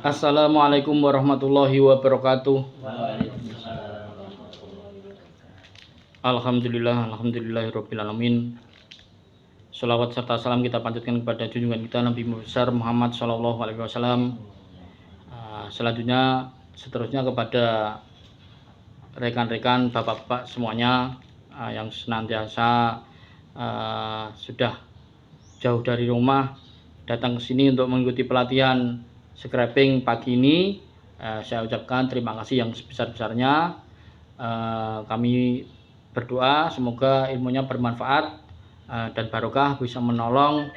Assalamualaikum warahmatullahi wabarakatuh. Alhamdulillahirabbil alamin. Shalawat serta salam kita panjatkan kepada junjungan kita Nabi besar Muhammad sallallahu alaihi wasallam. Seterusnya kepada rekan-rekan bapak-bapak semuanya yang senantiasa sudah jauh dari rumah datang ke sini untuk mengikuti pelatihan scraping pagi ini. Saya ucapkan terima kasih yang sebesar-besarnya. Kami berdoa semoga ilmunya bermanfaat dan barokah, bisa menolong,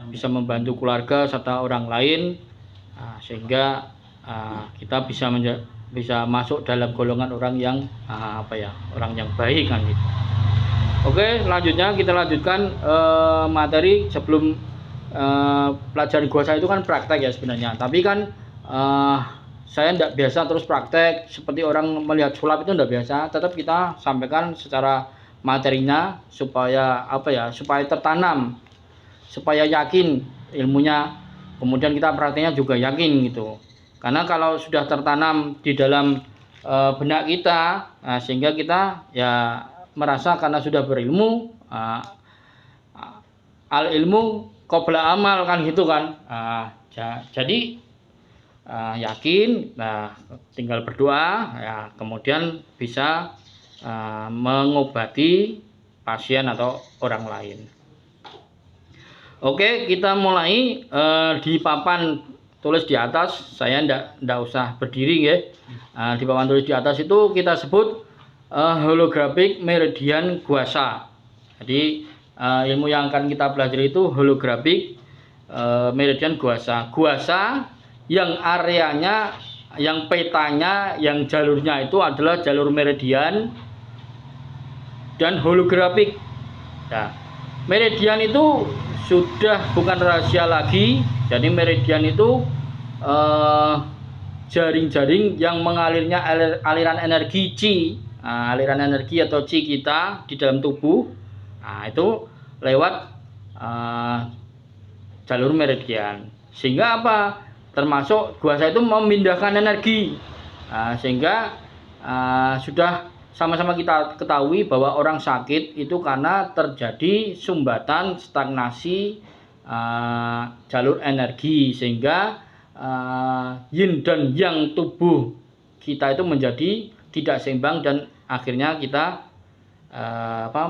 bisa membantu keluarga serta orang lain, sehingga kita bisa masuk dalam golongan orang yang orang yang baik kan gitu. Oke, selanjutnya kita lanjutkan materi. Sebelum pelajaran gua saya itu kan praktek ya sebenarnya, tapi kan saya tidak biasa terus praktek seperti orang melihat sulap, itu tidak biasa. Tetap kita sampaikan secara materinya supaya supaya tertanam, supaya yakin ilmunya, kemudian kita prakteknya juga yakin gitu. Karena kalau sudah tertanam di dalam benak kita, sehingga kita ya merasa karena sudah berilmu, al ilmu qabla amal kan gitu kan. Jadi yakin, tinggal berdoa ya, kemudian bisa mengobati pasien atau orang lain. Oke, kita mulai di papan tulis di atas. Saya ndak usah berdiri ya. Di papan tulis di atas itu kita sebut holographic meridian guasa. Jadi ilmu yang akan kita pelajari itu holographic meridian guasa. Guasa yang areanya, yang petanya, yang jalurnya itu adalah jalur meridian dan holographic. Nah, meridian itu sudah bukan rahasia lagi. Jadi meridian itu jaring-jaring yang mengalirnya aliran energi Qi, aliran energi atau Qi kita di dalam tubuh. Itu lewat jalur meridian. Sehingga apa? Termasuk guasa itu memindahkan energi, sehingga sudah sama-sama kita ketahui bahwa orang sakit itu karena terjadi sumbatan stagnasi jalur energi, sehingga yin dan yang tubuh kita itu menjadi tidak seimbang dan akhirnya kita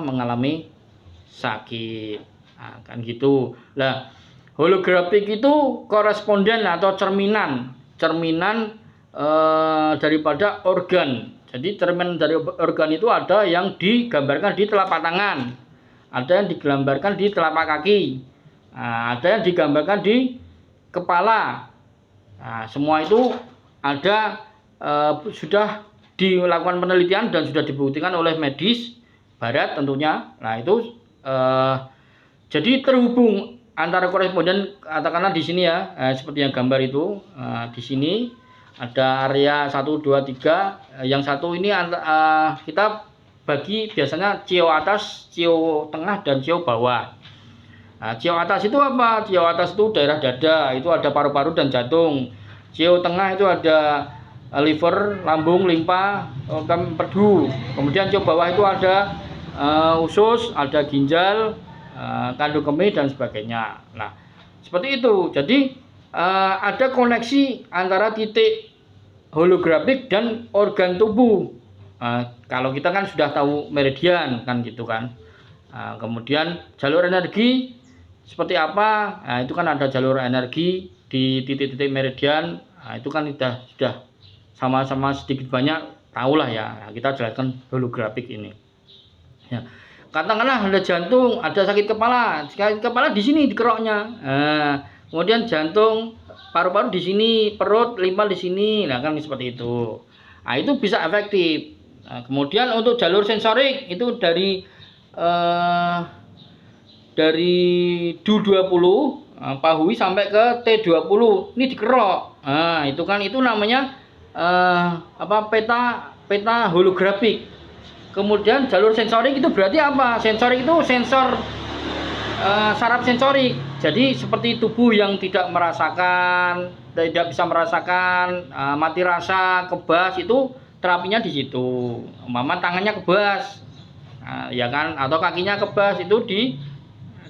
mengalami sakit, kan gitu. Nah, holographic itu koresponden atau cerminan daripada organ. Jadi cerminan dari organ itu ada yang digambarkan di telapak tangan, ada yang digambarkan di telapak kaki, ada yang digambarkan di kepala. Semua itu ada, sudah dilakukan penelitian dan sudah dibuktikan oleh medis barat tentunya. Nah itu jadi terhubung antara koresponden, katakanlah di sini ya, seperti yang gambar itu. Di sini ada area 1, 2, 3. Yang satu ini kita bagi biasanya cio atas, cio tengah, dan cio bawah. Cio atas itu apa? Cio atas itu daerah dada, itu ada paru-paru dan jantung. Cio tengah itu ada liver, lambung, limpa, empedu. Kemudian cio bawah itu ada usus, ada ginjal, kandung kemih dan sebagainya. Nah, seperti itu. Jadi ada koneksi antara titik holographic dan organ tubuh. Kalau kita kan sudah tahu meridian kan gitu kan. Kemudian jalur energi seperti apa? Itu kan ada jalur energi di titik-titik meridian. Itu kan sudah sama-sama sedikit banyak tahulah ya. Kita jelaskan holographic ini. Ya. Katakanlah ada jantung, ada sakit kepala di sini di keroknya. Kemudian jantung, paru-paru di sini, perut, limpa di sini. Nah kan seperti itu. Itu bisa efektif. Kemudian untuk jalur sensorik itu dari DU20 pahui sampai ke T20. Ini dikerok. Itu namanya peta holographic. Kemudian jalur sensorik itu berarti apa? Sensorik itu sensor saraf sensorik. Jadi seperti tubuh yang tidak merasakan, tidak bisa merasakan mati rasa, kebas, itu terapinya di situ. Umpama tangannya kebas, ya kan, atau kakinya kebas, itu di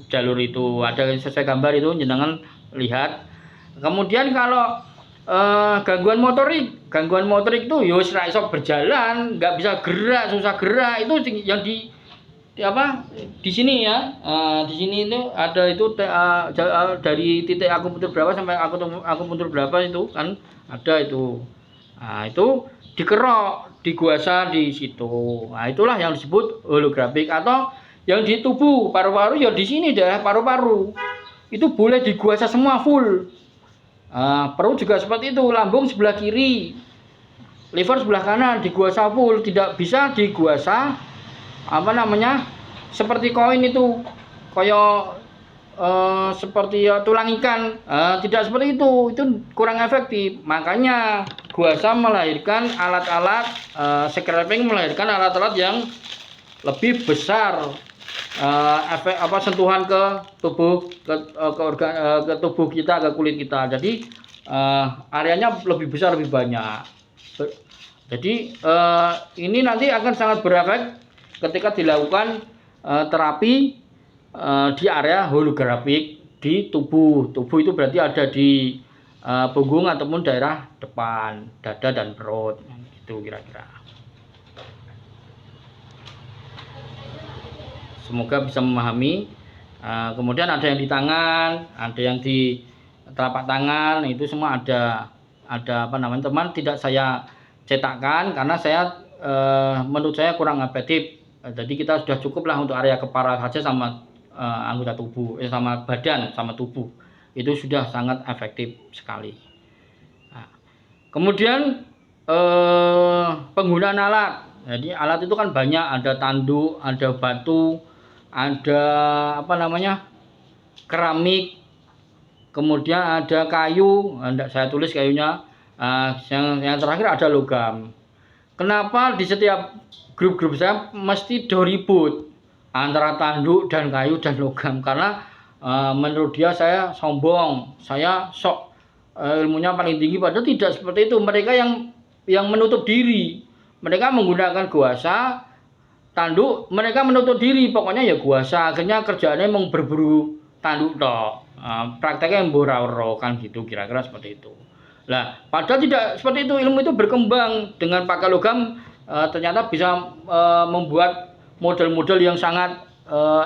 jalur itu ada sesuai gambar itu jenengan lihat. Kemudian kalau gangguan motorik itu ya wis ra iso berjalan, nggak bisa gerak, susah gerak, itu yang di apa di sini ya. Di sini itu ada itu dari titik akupuntur berapa sampai akupuntur berapa itu kan ada itu. Nah, itu dikerok, diguasa di situ. Nah, itulah yang disebut holografik. Atau yang di tubuh paru-paru ya di sini daerah paru-paru. Itu boleh diguasa semua full. Perut juga seperti itu, lambung sebelah kiri, liver sebelah kanan diguasa full, tidak bisa diguasa seperti koin itu, koyo seperti tulang ikan, tidak seperti itu kurang efektif. Makanya guasa melahirkan alat-alat, scraping melahirkan alat-alat yang lebih besar, sentuhan ke tubuh, ke tubuh kita, ke kulit kita. Jadi areanya lebih besar, lebih banyak. Jadi ini nanti akan sangat berefek ketika dilakukan terapi di area holografik di tubuh. Tubuh itu berarti ada di punggung ataupun daerah depan, dada dan perut, gitu kira-kira. Semoga bisa memahami. Kemudian ada yang di tangan, ada yang di telapak tangan, itu semua ada teman tidak saya cetakkan karena menurut saya kurang efektif. Jadi kita sudah cukup lah untuk area kepala saja sama anggota tubuh, sama badan, sama tubuh. Itu sudah sangat efektif sekali. Nah, kemudian penggunaan alat. Jadi alat itu kan banyak, ada tanduk, ada batu, ada keramik, kemudian ada kayu. Saya tulis kayunya. Yang terakhir ada logam. Kenapa di setiap grup-grup saya mesti doribut antara tanduk dan kayu dan logam? Karena menurut dia saya sombong, saya sok ilmunya paling tinggi, padahal tidak seperti itu. Mereka yang menutup diri, mereka menggunakan guasa, tanduk, mereka menutup diri, pokoknya ya guasa. Akhirnya kerjaannya mau berburu tanduk toh, prakteknya mbora-ora kan gitu, kira-kira seperti itu. Lah, padahal tidak seperti itu. Ilmu itu berkembang dengan pakai logam, ternyata bisa membuat model-model yang sangat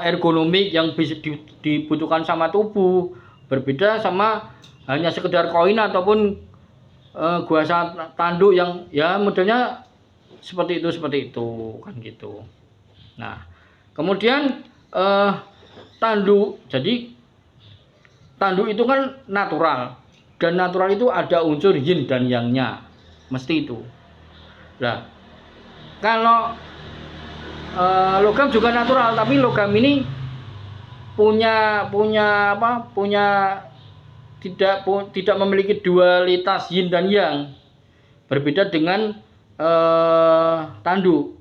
ergonomik yang bisa dibutuhkan sama tubuh, berbeda sama hanya sekedar koin ataupun guasa tanduk yang ya modelnya seperti itu kan gitu. Nah, kemudian tanduk. Jadi tanduk itu kan natural, dan natural itu ada unsur yin dan yang-nya, mesti itu. Nah, kalau logam juga natural, tapi logam ini punya tidak memiliki dualitas yin dan yang, berbeda dengan tanduk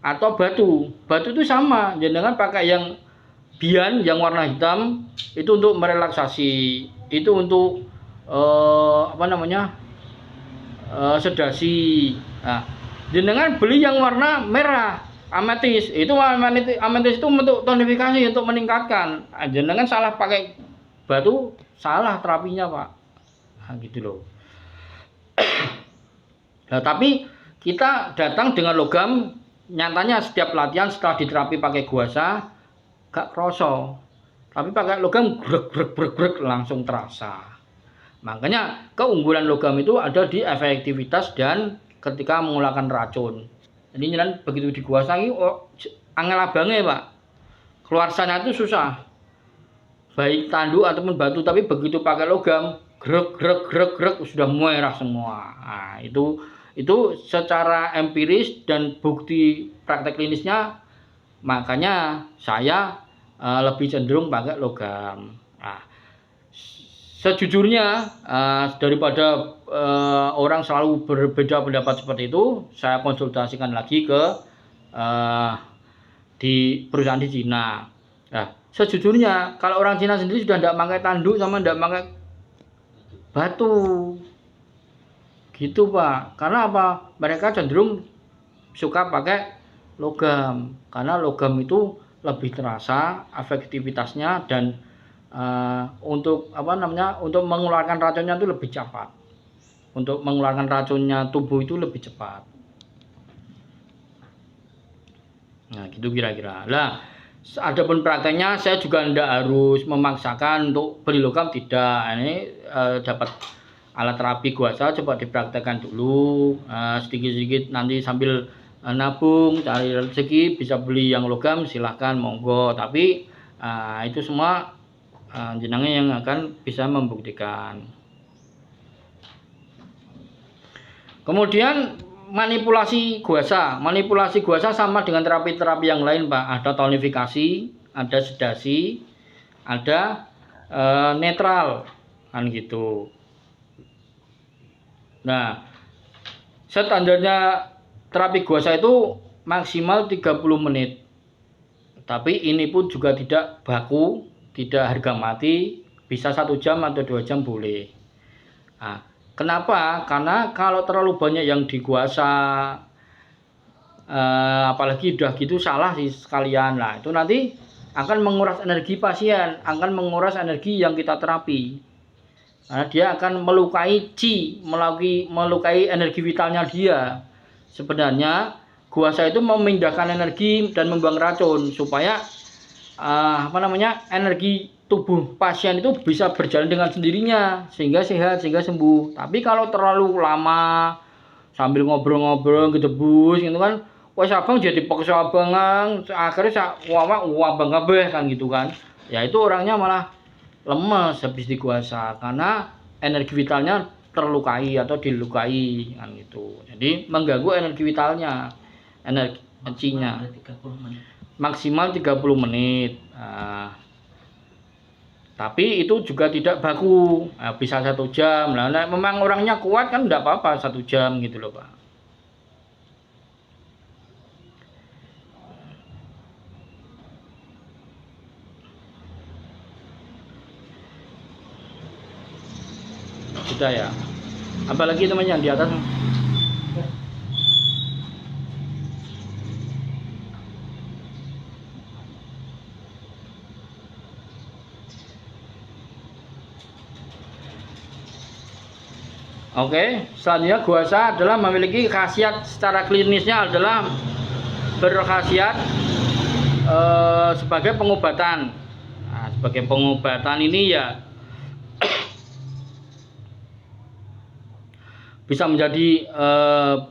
atau batu. Batu itu sama, jangan pakai yang bian yang warna hitam itu untuk merelaksasi, itu untuk sedasi. Nah, jenengan beli yang warna merah, ametis. Itu ametis itu untuk tonifikasi, untuk meningkatkan. Jenengan salah pakai batu, salah terapinya, Pak. Nah, gitu loh. Nah, tapi kita datang dengan logam, nyatanya setiap latihan setelah diterapi pakai guasa gak kroso. Tapi pakai logam grek langsung terasa. Makanya keunggulan logam itu ada di efektivitas dan ketika mengulangkan racun. Jadi jangan begitu diguasai, angel abangnya, Pak. Keluar sana itu susah. Baik tanduk ataupun batu, tapi begitu pakai logam, grek sudah merah semua. Nah, itu secara empiris dan bukti praktek klinisnya, makanya saya lebih cenderung pakai logam. Nah, sejujurnya daripada orang selalu berbeda pendapat seperti itu, saya konsultasikan lagi ke di perusahaan di Cina. Nah, sejujurnya kalau orang Cina sendiri sudah tidak pakai tanduk sama tidak pakai batu. Gitu Pak. Karena apa? Mereka cenderung suka pakai logam. Karena logam itu lebih terasa efektivitasnya dan untuk untuk mengeluarkan racunnya itu lebih cepat. Untuk mengeluarkan racunnya tubuh itu lebih cepat. Nah, gitu kira-kira. Lah, adapun prakteknya saya juga tidak harus memaksakan untuk beli logam, tidak. Ini dapat alat terapi kuasa, coba dipraktekkan dulu sedikit-sedikit, nanti sambil nabung cari rezeki bisa beli yang logam, silahkan monggo. Tapi itu semua jenengan yang akan bisa membuktikan. Kemudian manipulasi guasa sama dengan terapi-terapi yang lain Pak. Ada tonifikasi, ada sedasi, ada netral, kan gitu. Nah, standarnya terapi guasa itu maksimal 30 menit. Tapi ini pun juga tidak baku, tidak harga mati, bisa 1 jam atau 2 jam boleh. Nah, kenapa? Karena kalau terlalu banyak yang diguasa, apalagi udah gitu salah sih sekalian lah, itu nanti akan menguras energi pasien, akan menguras energi yang kita terapi. Karena dia akan melukai melukai energi vitalnya dia. Sebenarnya guasa itu memindahkan energi dan membuang racun supaya energi tubuh pasien itu bisa berjalan dengan sendirinya sehingga sehat, sehingga sembuh. Tapi kalau terlalu lama sambil ngobrol-ngobrol gedebus gitu kan, wes abang jadi paksa abangan, akhirnya abang kabeh kan gitu kan. Ya itu orangnya malah lemes habis diguasa karena energi vitalnya terlukai atau dilukai kan gitu. Jadi mengganggu energi vitalnya, energinya. Maksimal 30 menit. Tapi itu juga tidak baku, bisa 1 jam. Nah, memang orangnya kuat kan enggak apa-apa 1 jam gitu loh Pak. Sudah ya. Apalagi teman yang di atas. Oke, selanjutnya guasa adalah memiliki khasiat secara klinisnya adalah berkhasiat sebagai pengobatan. Nah, sebagai pengobatan ini ya bisa menjadi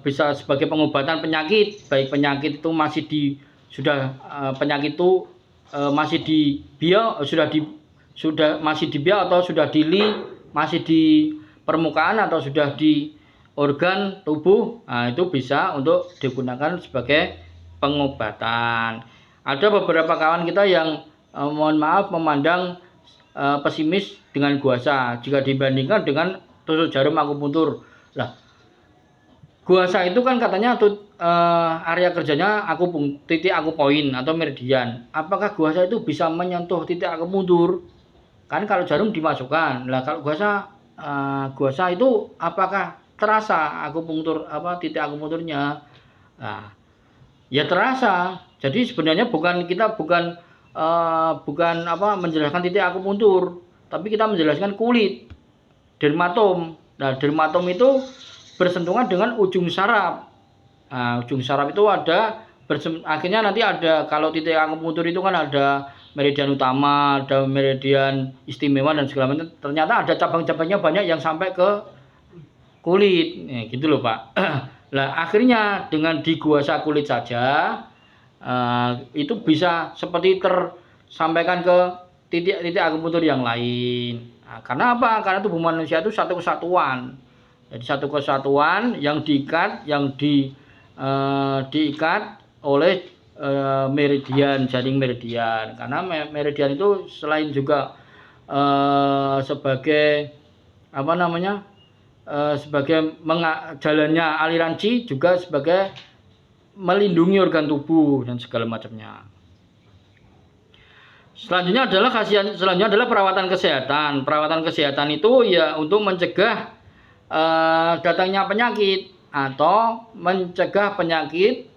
bisa sebagai pengobatan penyakit, baik penyakit itu masih penyakit itu masih di bio, masih di bio atau sudah masih di permukaan atau sudah di organ tubuh. Nah, itu bisa untuk digunakan sebagai pengobatan. Ada beberapa kawan kita yang mohon maaf memandang pesimis dengan guasa jika dibandingkan dengan tusuk jarum akupuntur. Lah, guasa itu kan katanya area kerjanya titik akupoin atau meridian. Apakah guasa itu bisa menyentuh titik akupuntur? Kan kalau jarum dimasukkan. Lah kalau guasa itu apakah terasa titik akupunturnya? Nah, ya terasa. Jadi sebenarnya kita bukan menjelaskan titik akupuntur, tapi kita menjelaskan kulit, dermatom. Nah, dermatom itu bersentuhan dengan ujung saraf. Nah, ujung saraf itu akhirnya nanti ada, kalau titik akupuntur itu kan ada meridian utama, ada meridian istimewa dan segala macam. Ternyata ada cabang-cabangnya banyak yang sampai ke kulit. Gitu loh Pak. Nah, akhirnya dengan diguasa kulit saja itu bisa seperti tersampaikan ke titik-titik akupuntur yang lain. Nah, karena apa? Karena tubuh manusia itu satu kesatuan. Jadi satu kesatuan yang diikat oleh jaring meridian. Karena meridian itu selain juga sebagai sebagai jalannya aliran qi, juga sebagai melindungi organ tubuh dan segala macamnya. Selanjutnya adalah perawatan kesehatan. Perawatan kesehatan itu ya untuk mencegah datangnya penyakit atau mencegah penyakit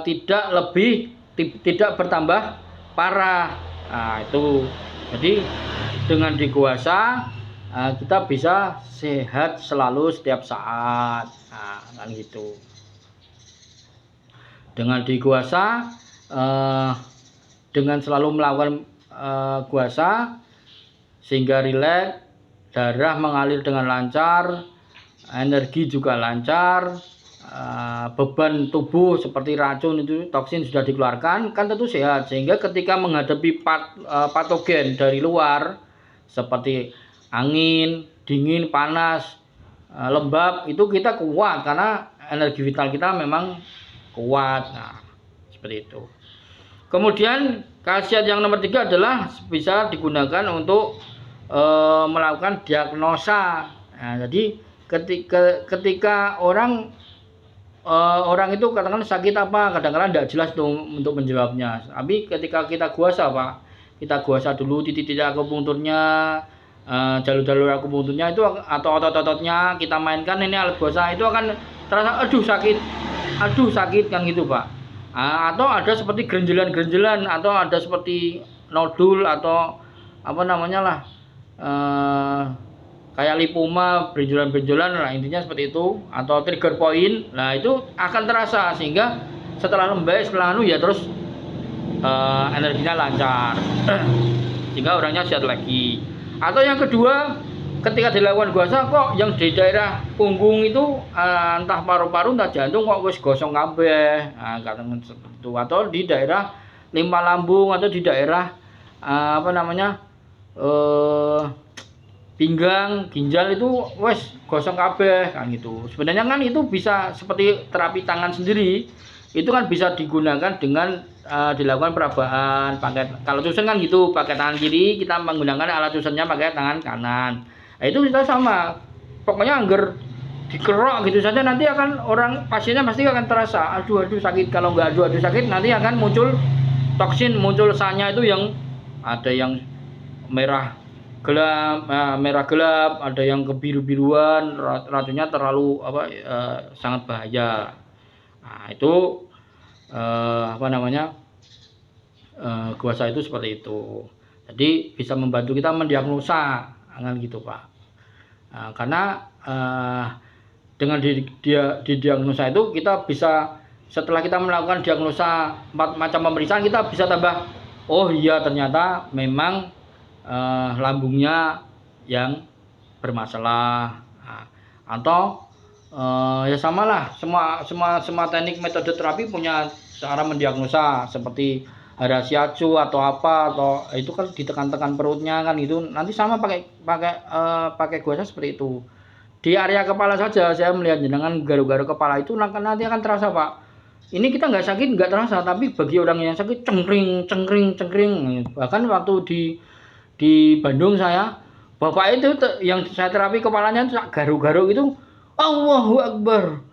tidak bertambah parah. Nah, itu. Jadi dengan dikuasa kita bisa sehat selalu setiap saat. Nah, kan gitu. Dengan dikuasa dengan selalu melakukan puasa sehingga rileks, darah mengalir dengan lancar, energi juga lancar, beban tubuh seperti racun itu toksin sudah dikeluarkan, kan tentu sehat. Sehingga ketika menghadapi patogen dari luar seperti angin, dingin, panas, lembab, itu kita kuat karena energi vital kita memang kuat. Nah, seperti itu. Kemudian khasiat yang nomor 3 adalah bisa digunakan untuk melakukan diagnosa. Nah, jadi ketika orang itu katakan sakit apa, kadang-kadang tidak jelas untuk menjawabnya. Tapi ketika kita guasa, Pak, kita guasa dulu titik-titik akupunkturnya, jalur-jalur akupunkturnya itu atau otot-ototnya kita mainkan ini alat guasa, itu akan terasa aduh sakit kan gitu, Pak. Atau ada seperti gerenjelan-gerenjelan atau ada seperti nodul atau apa namanya lah kayak lipoma, benjolan-benjolan, nah intinya seperti itu, atau trigger point. Nah itu akan terasa sehingga setelah lembek, setelah ya terus energinya lancar sehingga orangnya sehat lagi. Atau yang kedua, ketika dilakukan guasa kok yang di daerah punggung itu entah paru-paru entah jantung kok wis gosong kabeh. Nah, katakan seperti itu. Atau di daerah limpa lambung atau di daerah pinggang, ginjal itu wis gosong kabeh kan gitu. Sebenarnya kan itu bisa seperti terapi tangan sendiri. Itu kan bisa digunakan dengan dilakukan perabahan pakai, kalau susun kan gitu, pakai tangan kiri kita menggunakan alat susunnya pakai tangan kanan. Nah, itu kita sama, pokoknya angger dikerok gitu saja nanti akan orang pasiennya pasti akan terasa aduh sakit. Kalau nggak aduh sakit nanti akan muncul toksin, muncul sanya itu yang ada yang merah gelap, ada yang kebiru-biruan, racunnya terlalu sangat bahaya. Nah, itu guasa itu seperti itu. Jadi bisa membantu kita mendiagnosa kan gitu, Pak. Karena dengan didiagnosa itu kita bisa, setelah kita melakukan diagnosa 4 macam pemeriksaan, kita bisa tambah oh iya ternyata memang lambungnya yang bermasalah. Atau ya samalah, semua teknik metode terapi punya cara mendiagnosa, seperti Harasiacu atau apa, atau itu kan ditekan-tekan perutnya kan itu nanti sama pakai guasa seperti itu. Di area kepala saja saya melihat jenengan garu-garu kepala itu nanti akan terasa, Pak. Ini kita nggak sakit nggak terasa, tapi bagi orang yang sakit cengkring. Bahkan waktu di Bandung saya, bapak itu yang saya terapi kepalanya itu garu-garu itu Allahu Akbar.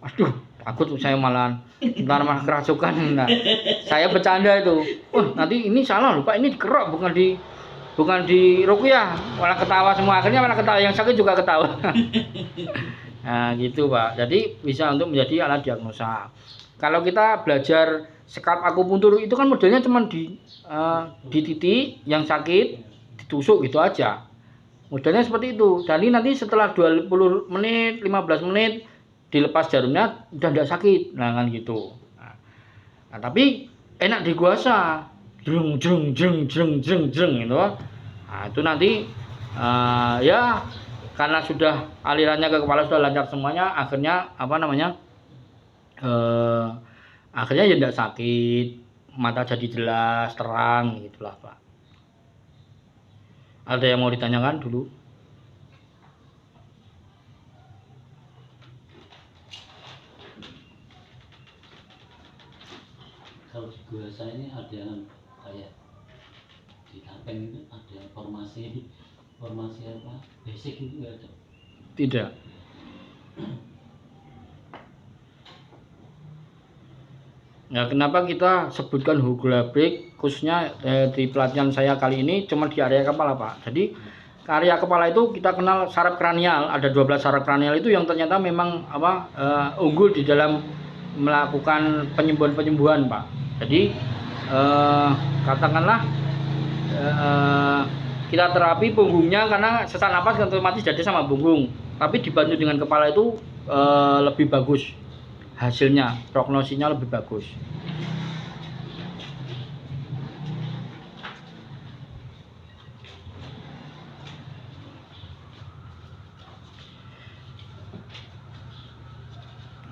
Aduh, takut saya malah ntar malah kerasukan. Nah, saya bercanda itu. Nanti ini salah lupa, ini dikerok bukan di ruqyah, malah ketawa semua. Akhirnya malah ketawa, yang sakit juga ketawa. Nah, gitu, Pak. Jadi bisa untuk menjadi alat diagnosa. Kalau kita belajar skalp akupuntur itu kan modelnya cuma di titik yang sakit ditusuk gitu aja. Modelnya seperti itu. Dan ini nanti setelah 20 menit, 15 menit dilepas jarumnya udah tidak sakit. Nah, kan gitu. Nah, tapi enak diguasa. Jreng gitu. Nah, itu nanti ya karena sudah alirannya ke kepala sudah lancar semuanya, akhirnya akhirnya ya tidak sakit, mata jadi jelas, terang gitulah, Pak. Ada yang mau ditanyakan dulu? Kalau di guasa ini ada yang kayak di Kapeng itu ada formasi apa basic itu nggak ada? Tidak. Ya, kenapa kita sebutkan Hugula Break khususnya di pelatihan saya kali ini cuma di area kepala, Pak. Jadi area kepala itu kita kenal saraf kranial, ada 12 saraf kranial itu yang ternyata memang unggul di dalam melakukan penyembuhan-penyembuhan, Pak. Jadi katakanlah kita terapi punggungnya karena sesak napas otomatis jadi sama punggung, tapi dibantu dengan kepala itu lebih bagus hasilnya, prognosinya lebih bagus.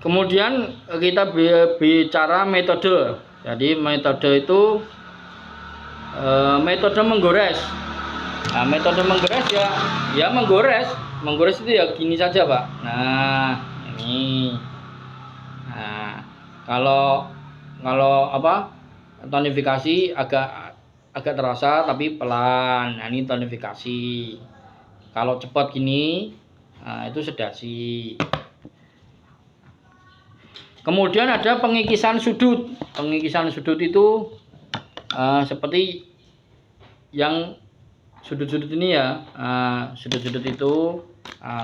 Kemudian kita bicara metode. Jadi metode itu metode menggores. Nah, metode menggores ya menggores. Menggores itu ya gini saja, Pak. Nah, ini. Nah, kalau tonifikasi agak terasa tapi pelan. Nah, ini tonifikasi. Kalau cepat gini, nah, itu sedasi. Kemudian ada pengikisan sudut. Pengikisan sudut itu seperti yang sudut-sudut ini ya, sudut-sudut itu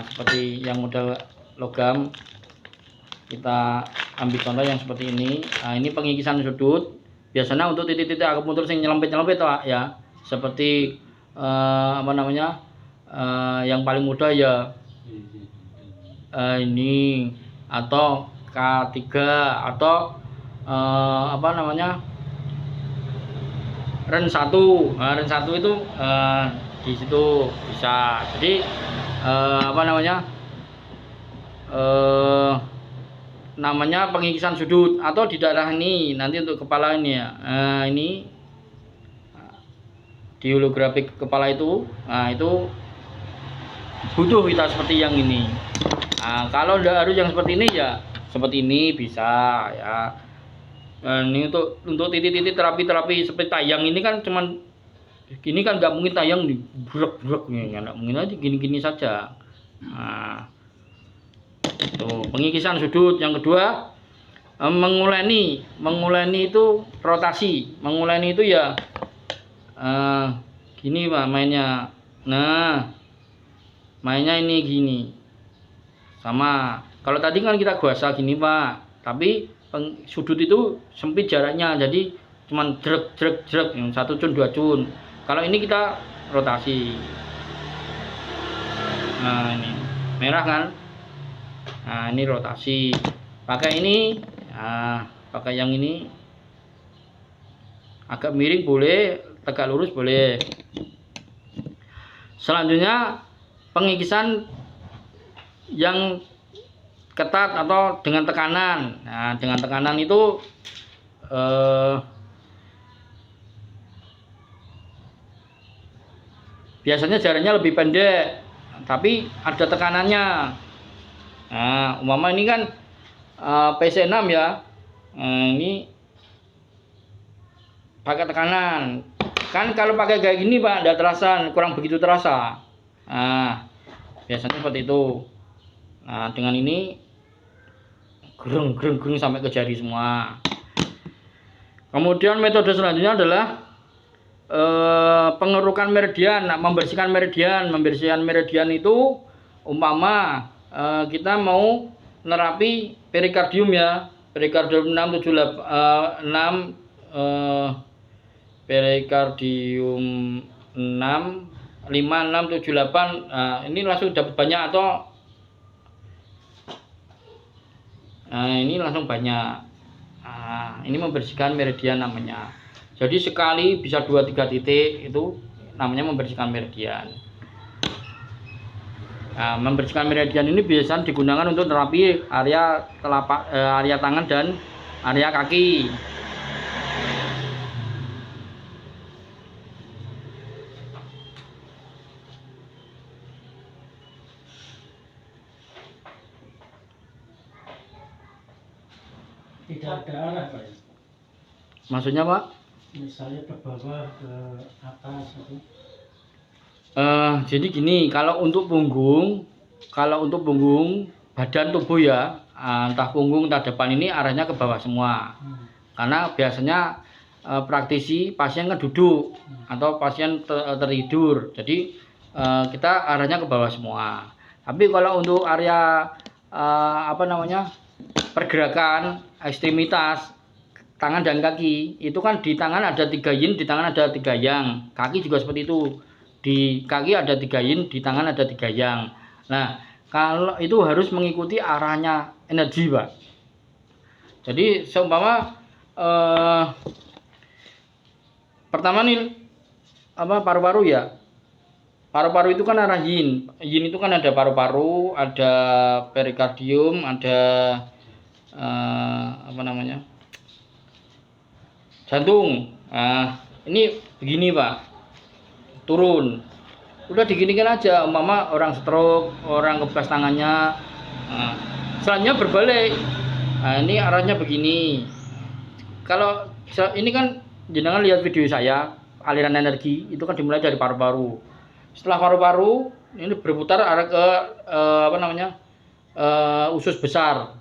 seperti yang model logam. Kita ambil contoh yang seperti ini. Ini pengikisan sudut. Biasanya untuk titik-titik akupunktur yang nyelempit-nyelempit, Pak, ya. Seperti yang paling mudah ya ini atau K3 atau REN 1. Nah, REN 1 itu di situ bisa. Jadi namanya pengikisan sudut atau di daerah ini nanti untuk kepala ini ya. Ini di holografik kepala itu. Nah, itu butuh kita seperti yang ini. Nah, kalau harus yang seperti ini ya seperti ini bisa ya. Nah, ini untuk titik-titik terapi seperti tayang ini kan cuman gini kan nggak mungkin tayang di brek ya, nggak mungkin aja gini-gini saja. Nah, tuh pengikisan sudut. Yang kedua menguleni itu rotasi. Menguleni itu ya gini, Pak, mainnya. Nah, mainnya ini gini sama. Kalau tadi kan kita guasa gini, Pak, tapi sudut itu sempit jaraknya, jadi cuman jrek yang 1 cun 2 cun. Kalau ini kita rotasi. Nah, ini merah kan. Nah, ini rotasi. Pakai ini, pakai yang ini. Agak miring boleh, tegak lurus boleh. Selanjutnya pengikisan yang ketat atau dengan tekanan. Nah, dengan tekanan itu biasanya jaraknya lebih pendek, tapi ada tekanannya. Nah, umpama ini kan PC6 ya. Ini pakai tekanan. Kan kalau pakai kayak gini, Pak, tidak terasa, kurang begitu terasa. Nah, biasanya seperti itu. Nah, dengan ini gereng sampai ke jari semua. Kemudian metode selanjutnya adalah pengerukan meridian. Nah, membersihkan meridian itu umpama kita mau nerapi perikardium ya, perikardium 6 perikardium 6 5 6 7 8. Ini langsung dapat banyak atau ini langsung banyak. Ini membersihkan meridian namanya. Jadi sekali bisa 2-3 titik, itu namanya membersihkan meridian. Nah, membersihkan meridian ini biasanya digunakan untuk terapi area telapak, area tangan dan area kaki. Tidak ada arah, Pak. Maksudnya, Pak? Misalnya ke bawah, ke atas itu. Jadi gini, kalau untuk punggung badan tubuh ya, entah punggung entah depan ini arahnya ke bawah semua. Karena biasanya praktisi pasien kan duduk atau pasien tertidur. Jadi kita arahnya ke bawah semua. Tapi kalau untuk area pergerakan ekstremitas tangan dan kaki itu kan di tangan ada 3 yin, di tangan ada 3 yang. Kaki juga seperti itu. Di kaki ada 3 yin, di tangan ada 3 yang. Nah, kalau itu harus mengikuti arahnya energi, Pak. Jadi seumpama pertama nih paru-paru ya. Paru-paru itu kan arah yin. Yin itu kan ada paru-paru, ada perikardium, ada jantung. Nah, ini begini, Pak. Turun. Udah diginikan aja, umpama orang stroke, orang kebas tangannya. Nah, selanjutnya berbalik. Nah, ini arahnya begini. Kalau ini kan jenengan lihat video saya, aliran energi itu kan dimulai dari paru-paru. Setelah paru-paru ini berputar arah ke usus besar,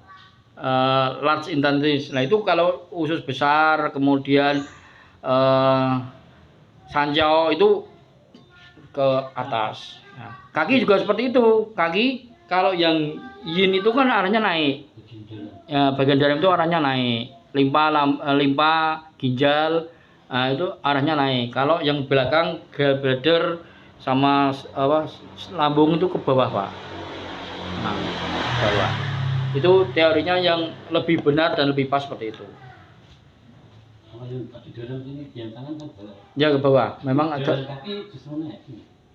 large intestine. Nah, itu kalau usus besar, kemudian sanjao itu ke atas. Nah, kaki juga seperti itu. Kaki kalau yang yin itu kan arahnya naik. Ya, bagian dalam itu arahnya naik. Limpa, ginjal, nah, itu arahnya naik. Kalau yang belakang gallbladder sama lambung itu ke bawah, Pak. Nah, bawah. Itu teorinya yang lebih benar dan lebih pas seperti itu. Kalau yang di dalam sini yang tangan kan bawah. Ya ke bawah. Memang Yang agak kaki justru naik.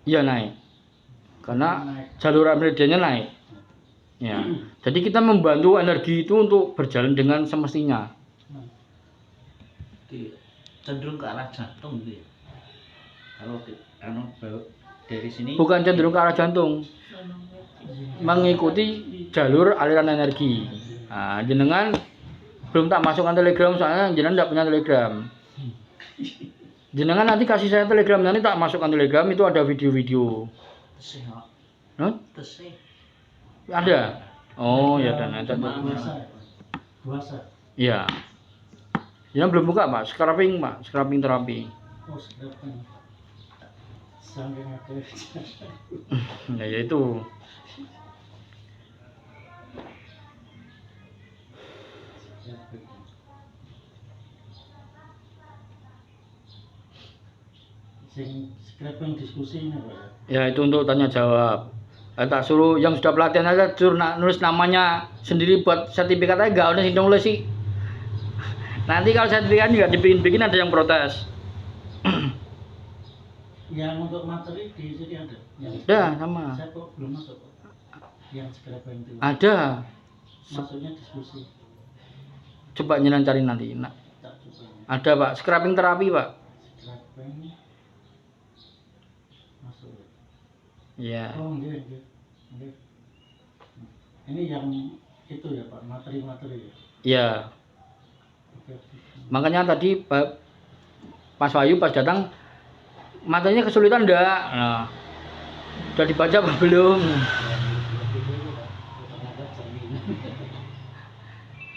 iya naik. Karena jalur meridiannya naik. Ya. Jadi kita membantu energi itu untuk berjalan dengan semestinya. Cenderung ke arah jantung gitu ya. Kalau dari sini Bukan cenderung ke arah jantung. Mengikuti jalur aliran energi. Nah, jenengan belum tak masukkan telegram soalnya jenengan tidak punya telegram. Jenengan nanti kasih saya telegram, nanti tak masukkan telegram, itu ada video-video. tesih, Pak. Hah? Tesih. Ada. Oh ya, dan ada. Puasa. Iya. Jenengan belum buka, Pak. Scrubbing, Pak. Scrubbing terapi. Oh, sekarang saking ada. Ya itu. Sing scraping diskusi ini, Pak. Ya itu untuk tanya jawab. Tak suruh yang sudah pelatihan aja suruh nulis namanya sendiri buat sertifikat aja enggak ada sih nulis sih. Nanti kalau sertifikat juga dibikin-bikin ada yang protes. Yang untuk materi di sini ada. Ada sama. Saya kok belum masuk, Pak. Yang scraping itu. Ada. Masuknya diskusi. Coba nyelan cari nanti. Nah, Tak coba. ada, Pak. Scrubbing terapi, Pak. Scraping masuk. Iya. Oh, iya. Ini yang itu ya, Pak, materi-materi ya. Iya. Oke. Makanya tadi Mas Wahyu pas datang matanya kesulitan enggak? Nah, udah dibaca apa belum?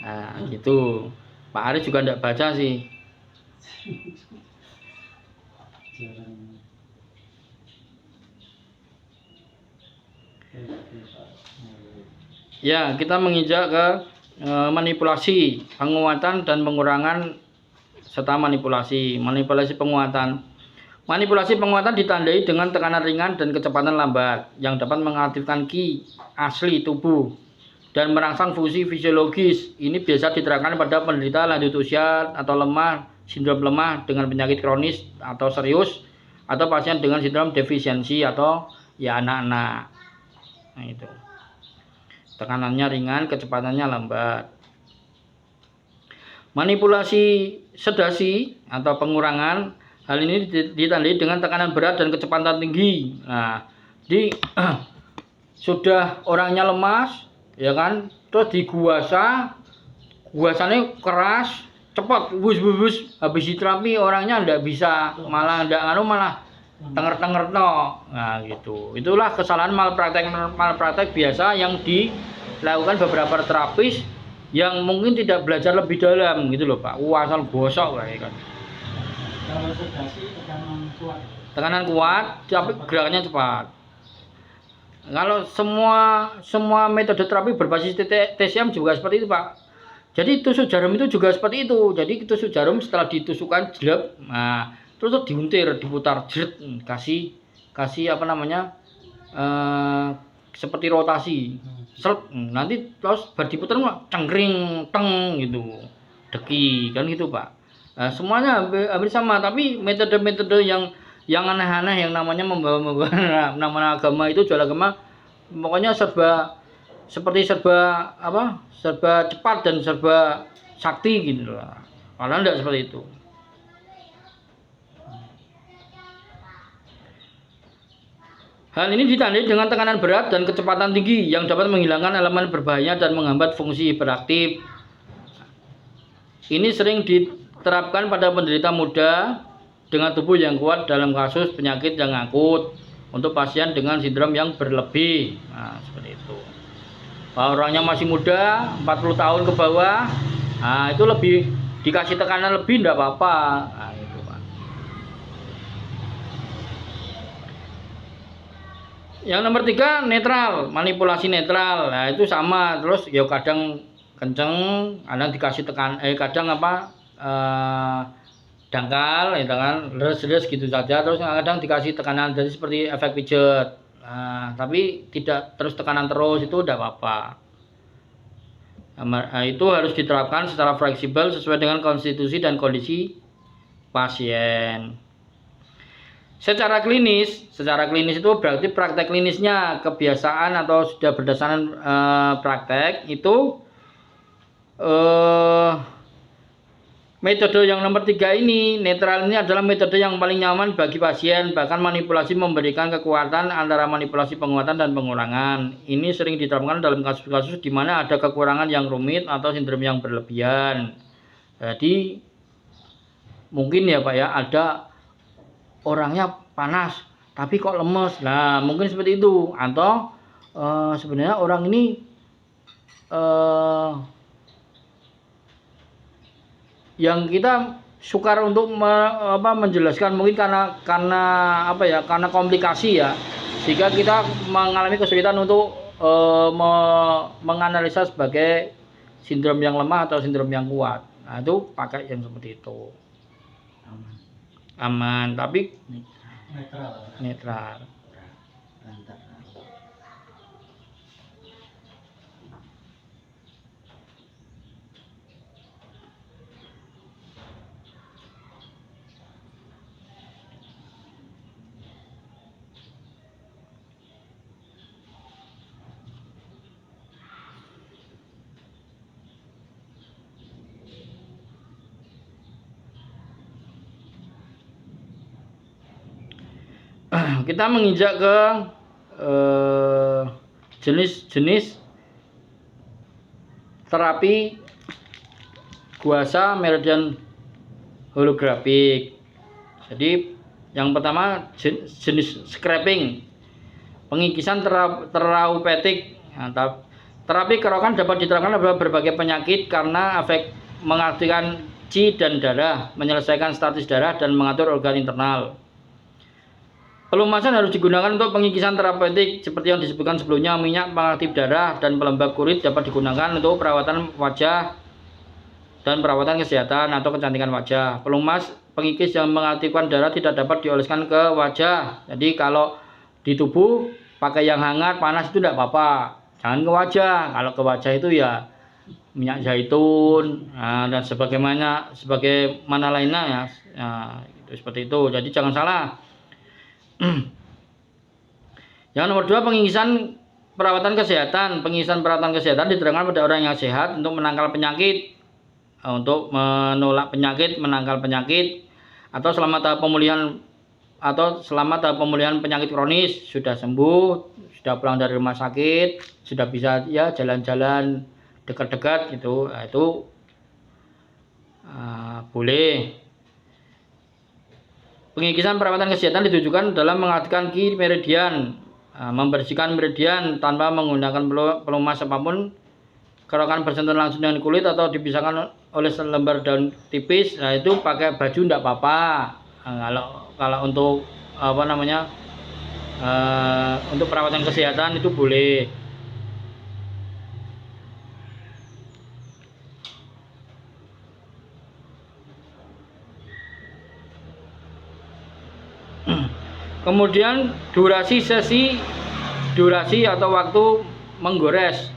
Nah, gitu. Pak Aris juga enggak baca sih. Jarang. Oke, Pak. Ya, kita menginjak ke manipulasi, penguatan dan pengurangan serta manipulasi penguatan. Manipulasi penguatan ditandai dengan tekanan ringan dan kecepatan lambat yang dapat mengaktifkan ki asli tubuh dan merangsang fungsi fisiologis. Ini biasa diterapkan pada penderita lanjut usia atau lemah, sindrom lemah dengan penyakit kronis atau serius, atau pasien dengan sindrom defisiensi atau ya anak-anak. Nah itu. Tekanannya ringan, kecepatannya lambat. Manipulasi sedasi atau pengurangan, hal ini ditandai dengan tekanan berat dan kecepatan tinggi. Nah, sudah orangnya lemas, ya kan? Terus guasannya keras, cepat, bus, habis diterapi orangnya ndak bisa, malah tenger-tenger no. Nah, gitu. Itulah kesalahan malpraktek biasa yang dilakukan beberapa terapis yang mungkin tidak belajar lebih dalam gitu loh Pak. Asal gosok kayak kan. Kalau sedasi tekanan kuat. Tekanan kuat tapi gerakannya cepat. Kalau semua metode terapi berbasis TCM juga seperti itu Pak. Jadi tusuk jarum itu juga seperti itu. Jadi tusuk jarum setelah ditusukkan jelek, nah terus diuntir, diputar, jeret, kasih apa namanya seperti rotasi, seret, nanti terus diputar cengkring, teng gitu, deki kan gitu Pak. Nah, semuanya hampir sama, tapi metode-metode yang aneh-aneh yang namanya membawa nama agama itu jual agama, pokoknya serba cepat dan serba sakti gitu lah. Padahal tidak seperti itu. Hal ini ditandai dengan tekanan berat dan kecepatan tinggi yang dapat menghilangkan elemen berbahaya dan menghambat fungsi hiperaktif. Ini sering diterapkan pada penderita muda dengan tubuh yang kuat dalam kasus penyakit yang akut untuk pasien dengan sindrom yang berlebih. Nah, seperti itu. Kalau orangnya masih muda, 40 tahun ke bawah, nah itu lebih dikasih tekanan lebih tidak apa-apa. Nah, itu Pak. Yang nomor 3 netral, manipulasi netral. Nah itu sama, terus ya kadang kenceng, kadang dikasih kadang dangkal, ya kan, leres gitu saja. Terus kadang dikasih tekanan, jadi seperti efek pijet. Nah, tapi tidak terus tekanan terus, itu tidak apa-apa. Nah, itu harus diterapkan secara fleksibel sesuai dengan konstitusi dan kondisi pasien. Secara klinis itu berarti praktek klinisnya, kebiasaan atau sudah berdasarkan praktek itu metode yang nomor 3 ini, netral ini adalah metode yang paling nyaman bagi pasien. Bahkan manipulasi memberikan kekuatan antara manipulasi penguatan dan pengurangan. Ini sering diterapkan dalam kasus-kasus di mana ada kekurangan yang rumit atau sindrom yang berlebihan. Jadi mungkin ya Pak ya, ada orangnya panas tapi kok lemes. Nah mungkin seperti itu. Atau sebenarnya orang ini yang kita sukar untuk menjelaskan, mungkin karena komplikasi ya, sehingga kita mengalami kesulitan untuk menganalisa sebagai sindrom yang lemah atau sindrom yang kuat. Nah itu pakai yang seperti itu, aman tapi netral. Kita menginjak ke jenis-jenis terapi guasa meridian holografik. Jadi yang pertama jenis scraping, pengikisan terapeutik. Nah, terapi kerokan dapat diterapkan pada berbagai penyakit karena efek mengaktifkan qi dan darah, menyelesaikan status darah dan mengatur organ internal. Pelumasan harus digunakan untuk pengikisan terapeutik seperti yang disebutkan sebelumnya. Minyak pengaktif darah dan pelembab kulit dapat digunakan untuk perawatan wajah dan perawatan kesehatan atau kecantikan wajah. Pelumas pengikis yang mengaktifkan darah tidak dapat dioleskan ke wajah. Jadi kalau di tubuh pakai yang hangat panas itu tidak apa-apa, jangan ke wajah. Kalau ke wajah itu ya minyak zaitun dan sebagaimana lainnya ya, itu seperti itu. Jadi jangan salah. Yang nomor 2, pengikisan perawatan kesehatan. Pengikisan perawatan kesehatan diterapkan pada orang yang sehat untuk menangkal penyakit, untuk menolak penyakit, menangkal penyakit, atau selama tahap pemulihan penyakit kronis, sudah sembuh, sudah pulang dari rumah sakit, sudah bisa ya jalan-jalan dekat-dekat gitu. Nah, itu boleh. Pengikisan perawatan kesehatan ditujukan dalam mengaktifkan qi meridian, membersihkan meridian tanpa menggunakan pelumas apapun kerokan bersentuhan langsung dengan kulit atau dipisahkan oleh selembar daun tipis, nah itu pakai baju enggak apa-apa. Kalau untuk apa namanya, untuk perawatan kesehatan itu boleh. Kemudian durasi atau waktu menggores.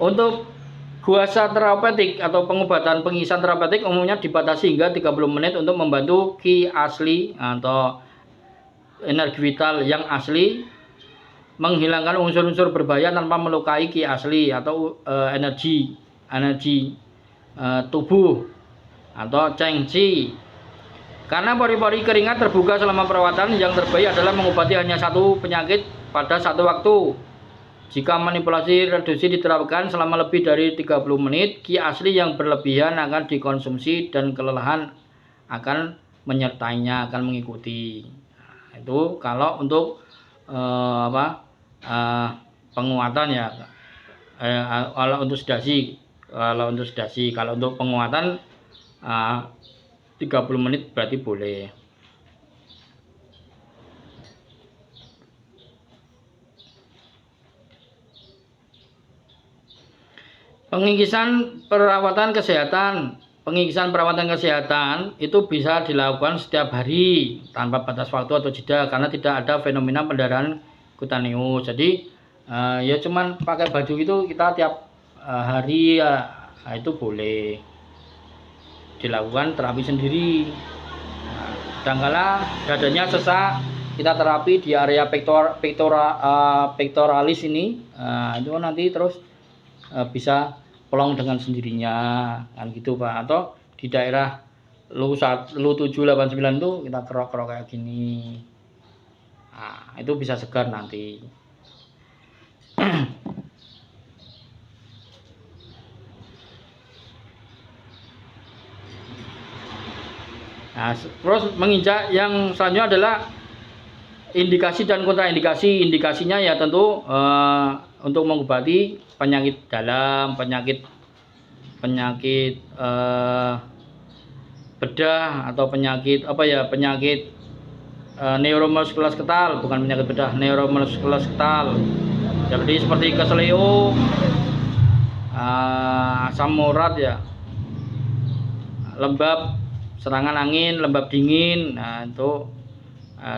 Untuk guasa terapeutik atau pengobatan pengisan terapeutik umumnya dibatasi hingga 30 menit untuk membantu ki asli atau energi vital yang asli, menghilangkan unsur-unsur berbahaya tanpa melukai ki asli atau energi tubuh atau Cheng Chi. Karena pori-pori keringat terbuka selama perawatan, yang terbaik adalah mengobati hanya satu penyakit pada satu waktu. Jika manipulasi reduksi diterapkan selama lebih dari 30 menit, ki asli yang berlebihan akan dikonsumsi dan kelelahan akan menyertainya, akan mengikuti. Nah, itu kalau untuk penguatan ya. Kalau untuk sedasi, kalau untuk penguatan 30 menit berarti boleh. Pengikisan perawatan kesehatan. Pengikisan perawatan kesehatan itu bisa dilakukan setiap hari tanpa batas waktu atau jeda karena tidak ada fenomena pendarahan kutaneus. Jadi ya cuman pakai baju itu kita tiap hari ya, itu boleh dilakukan terapi sendiri. Kadangkala dadanya sesak, kita terapi di area pectoralis ini, itu nanti terus bisa plong dengan sendirinya, kan gitu Pak. Atau di daerah lu 789 itu kita kerok-kerok kayak gini. Nah, itu bisa segar nanti. Nah, terus menginjak yang selanjutnya adalah indikasi dan kontraindikasi. Indikasinya ya tentu untuk mengobati penyakit dalam, penyakit bedah atau penyakit neuromuskuloskeletal, bukan penyakit bedah, neuromuskuloskeletal. Jadi seperti keseleo, asam urat ya, lembab, serangan angin, lembab dingin. Nah itu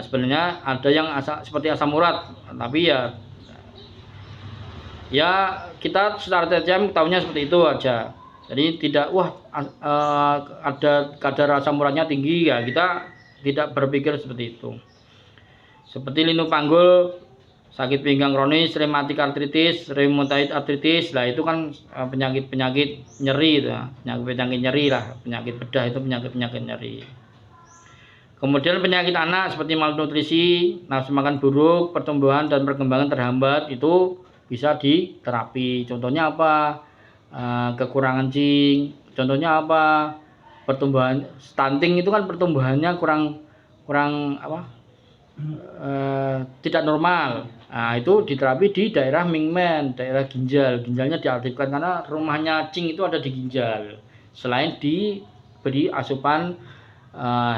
sebenarnya ada yang seperti asam urat, tapi ya kita secara TCM tahunya seperti itu aja. Jadi tidak ada kadar asam uratnya tinggi ya, kita tidak berpikir seperti itu. Seperti linu panggul, sakit pinggang kronis, rematik artritis, rheumatoid artritis, lah itu kan penyakit nyeri itu ya. Penyakit nyeri lah, penyakit bedah itu penyakit nyeri. Kemudian penyakit anak seperti malnutrisi, nafsu makan buruk, pertumbuhan dan perkembangan terhambat itu bisa diterapi. Contohnya apa? Kekurangan zinc. Contohnya apa? Pertumbuhan stunting itu kan pertumbuhannya kurang tidak normal. Nah, itu diterapi di daerah Mingmen, daerah ginjalnya diaktifkan karena rumahnya Cing itu ada di ginjal. Selain diberi asupan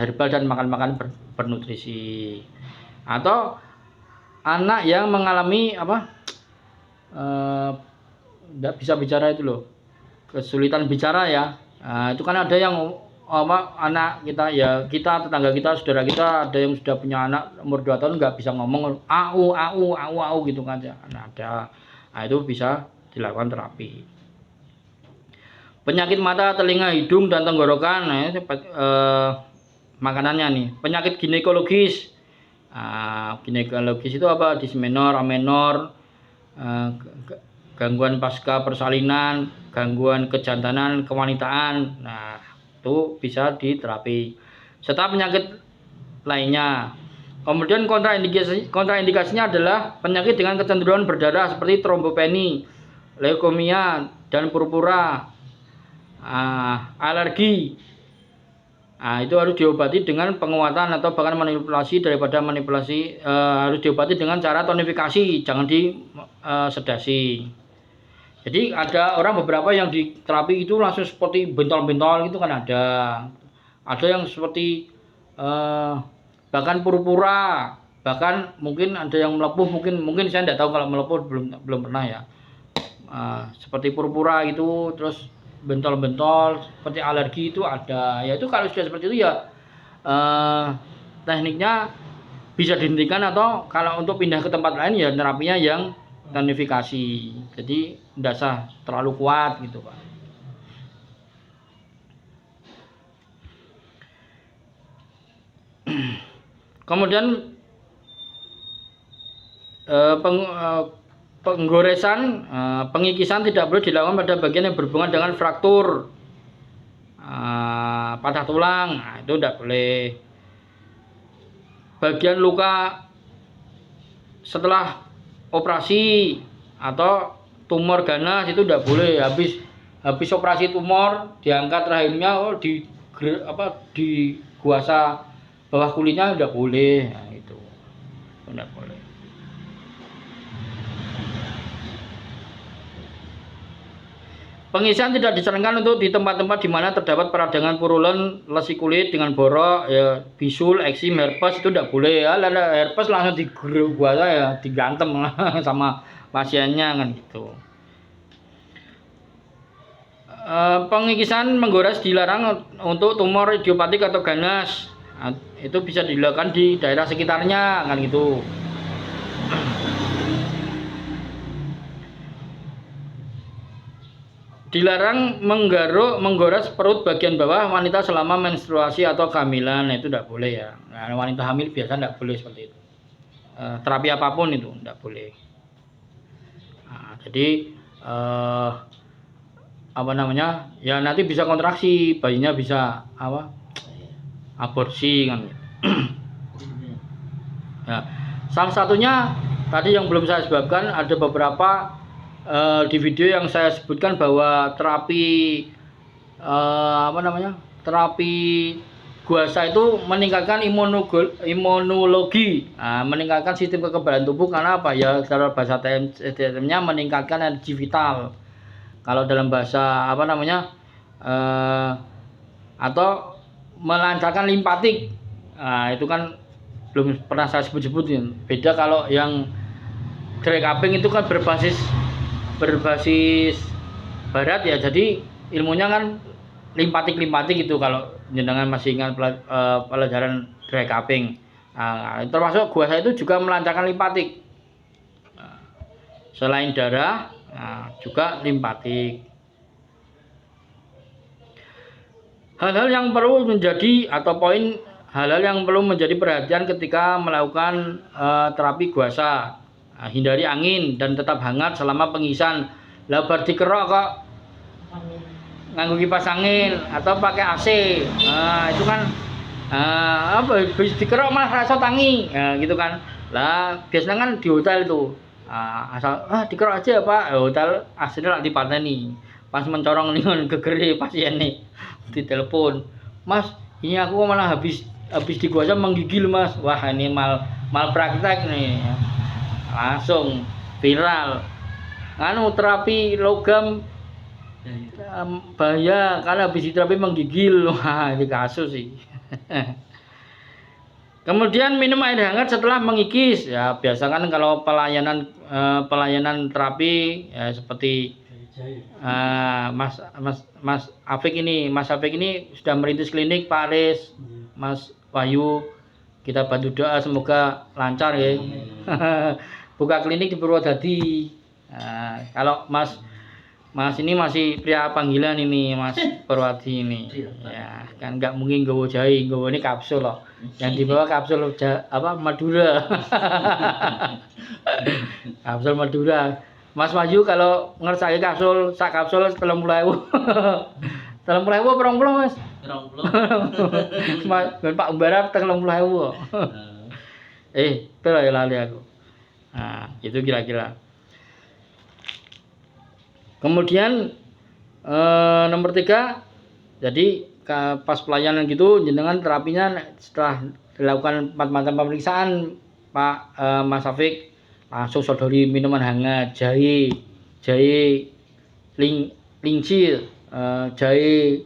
herbal dan makan bernutrisi. Atau anak yang mengalami tidak bisa bicara itu loh, kesulitan bicara ya. Nah, itu kan ada yang anak kita ya, tetangga kita, saudara kita ada yang sudah punya anak umur 2 tahun nggak bisa ngomong, au gitu kan ya. Nah, itu bisa dilakukan terapi. Penyakit mata, telinga, hidung dan tenggorokan, nah, makanannya nih. Penyakit ginekologis. Ginekologis itu apa? Dismenor, amenor, gangguan pasca persalinan, gangguan kejantanan, kewanitaan. Nah, itu bisa diterapi. Serta penyakit lainnya. Kemudian kontraindikasinya adalah penyakit dengan kecenderungan berdarah seperti trombopeni, leukemia dan purpura, alergi. Nah, itu harus diobati dengan penguatan atau bahkan manipulasi. Daripada manipulasi harus diobati dengan cara tonifikasi, jangan disedasi. Jadi ada orang beberapa yang di terapi itu langsung seperti bentol-bentol gitu kan ada. Ada yang seperti bahkan pura-pura, bahkan mungkin ada yang melepuh, mungkin saya tidak tahu kalau melepuh belum pernah ya. Seperti pura-pura gitu, terus bentol-bentol seperti alergi itu ada. Ya itu kalau sudah seperti itu ya tekniknya bisa dihentikan, atau kalau untuk pindah ke tempat lain ya terapinya yang tonifikasi. Jadi tidak usah terlalu kuat gitu Pak. Kemudian penggoresan, pengikisan tidak boleh dilakukan pada bagian yang berhubungan dengan fraktur, patah tulang, nah, itu tidak boleh. Bagian luka setelah operasi atau tumor ganas itu tidak boleh. Habis operasi tumor diangkat rahimnya, di guasa bawah kulitnya tidak boleh. Nah, itu tidak boleh. Pengisian tidak disarankan untuk di tempat-tempat di mana terdapat peradangan purulan lesi kulit dengan borok, ya, bisul, eksim, herpes itu tidak boleh. Ya, herpes langsung guasa ya, digantem sama pasiennya kan gitu. Pengikisan menggores dilarang untuk tumor idiopatik atau ganas. Nah, itu bisa dilakukan di daerah sekitarnya kan gitu. Dilarang menggores perut bagian bawah wanita selama menstruasi atau kehamilan. Nah, itu tidak boleh ya. Nah, wanita hamil biasa tidak boleh seperti itu. Terapi apapun itu tidak boleh. Nah, jadi ya nanti bisa kontraksi, bayinya bisa aborsi kan. Nah, salah satunya tadi yang belum saya sebutkan, ada beberapa di video yang saya sebutkan bahwa terapi terapi guasa itu meningkatkan imunologi, meningkatkan sistem kekebalan tubuh. Karena apa ya, secara bahasa TM-nya meningkatkan energi vital. Kalau dalam bahasa atau melancarkan limpatik, itu kan belum pernah saya sebut-sebutin. Beda kalau yang dry cupping itu kan berbasis barat ya, jadi ilmunya kan limpatik itu. Kalau jenengan masih ingat pelajaran dry cupping, termasuk guasa itu juga melancarkan limpatik, selain darah, juga limpatik. Hal-hal yang perlu menjadi perhatian ketika melakukan terapi guasa. Hindari angin dan tetap hangat selama pengisian. Lah bar dikerok kok nganggo kipas angin atau pakai AC. Itu kan habis dikerok malah rasa tangi. Gitu kan. Lah biasanya kan di hotel itu. Asal dikerok aja Pak. Hotel aslinya lak dipateni. Pas mencorong ning gegere pasien nih. Ditelepon. Mas, ini aku malah habis diguasa menggigil Mas. Wah, ini malpraktek nih. Langsung viral. Terapi logam bahaya karena habis terapi menggigil. Wah, ini kasus sih. Kemudian minum air hangat setelah mengikis. Ya, biasa kan kalau pelayanan terapi ya seperti Mas Afik ini sudah merintis klinik Pak Aris, Mas Wahyu, kita bantu doa semoga lancar ya. Buka klinik di Purwodadi. Kalau Mas ini masih pria panggilan ini, Mas Purwadi ini. Ya, kan nggak mungkin nggawa jahe, nggawa ini kapsul loh. Yang dibawa kapsul Madura. Kapsul Madura. Mas Wahyu kalau ngersake kapsul, sak kapsul 30.000. 30.000 Mas. 30. Mas Pak Umbara 30.000. Itu ya lali aku. Nah, itu kira-kira. Kemudian nomor 3, jadi pas pelayanan gitu jenengan terapinya setelah dilakukan 4 macam pemeriksaan Pak Mas Afik, langsung sodori minuman hangat, jahe lincir, jahe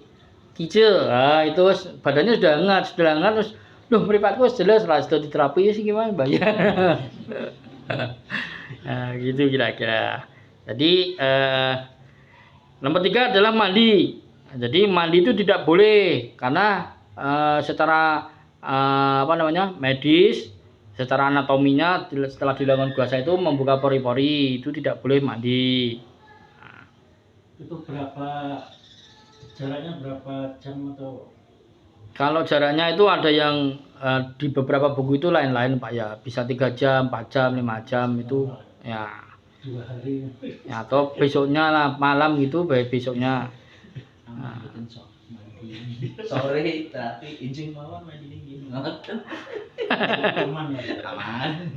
kicil. Nah, itu badannya sudah hangat terus loh mripatku wis jelas ra sedo diterapi sih gimana bayar. Nah, gitu kira-kira. Jadi nomor 3 adalah mandi. Jadi mandi itu tidak boleh karena secara medis, secara anatominya setelah dilakukan puasa itu membuka pori-pori, itu tidak boleh mandi. Itu jaraknya berapa jam atau? Kalau jaraknya itu ada yang di beberapa buku itu lain-lain Pak ya, bisa 3 jam, 4 jam, 5 jam itu ya. 2 hari. Ya atau besoknya lah malam gitu, besoknya. Mboten sok mandi. Sore tapi izin mawon main ini ngoten. Aman ya. Aman.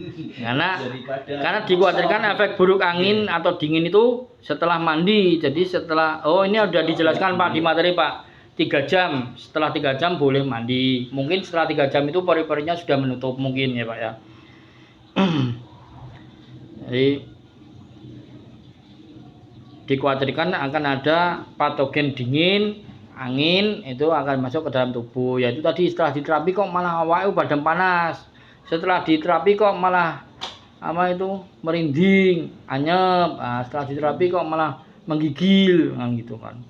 Karena dikhawatirkan efek buruk angin atau dingin itu setelah mandi. Jadi setelah ini udah dijelaskan Pak di materi Pak. 3 jam, setelah 3 jam boleh mandi. Mungkin setelah 3 jam itu pori-porinya sudah menutup mungkin ya Pak ya. Jadi dikhawatirkan akan ada patogen dingin, angin itu akan masuk ke dalam tubuh. Yaitu tadi setelah diterapi kok malah awake badan panas. Setelah diterapi kok malah merinding, anyep. Nah, setelah diterapi kok malah menggigil gitu kan.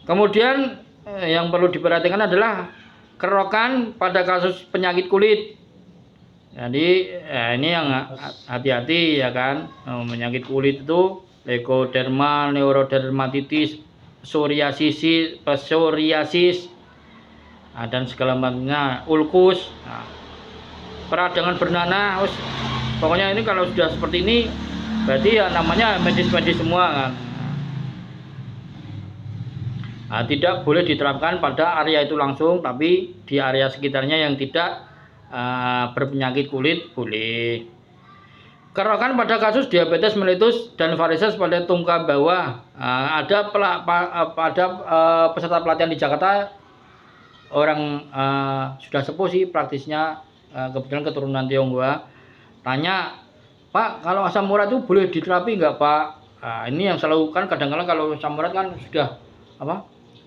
Kemudian yang perlu diperhatikan adalah kerokan pada kasus penyakit kulit. Jadi ini yang hati-hati ya kan. Penyakit kulit itu leukoderma, neurodermatitis, psoriasis, dan segala macamnya, ulkus. Nah, peradangan bernanah, pokoknya ini kalau sudah seperti ini berarti ya namanya medis-medis semua kan. Nah, tidak boleh diterapkan pada area itu langsung, tapi di area sekitarnya yang tidak berpenyakit kulit boleh. Kerokan pada kasus diabetes mellitus dan varises pada tungkai bawah. Ada peserta pelatihan di Jakarta orang sudah sepuh sih praktisnya, kebetulan keturunan Tionghoa. Tanya, Pak, kalau asam urat itu boleh diterapi nggak Pak? Ini yang selalu kan kadang-kadang kalau asam urat kan sudah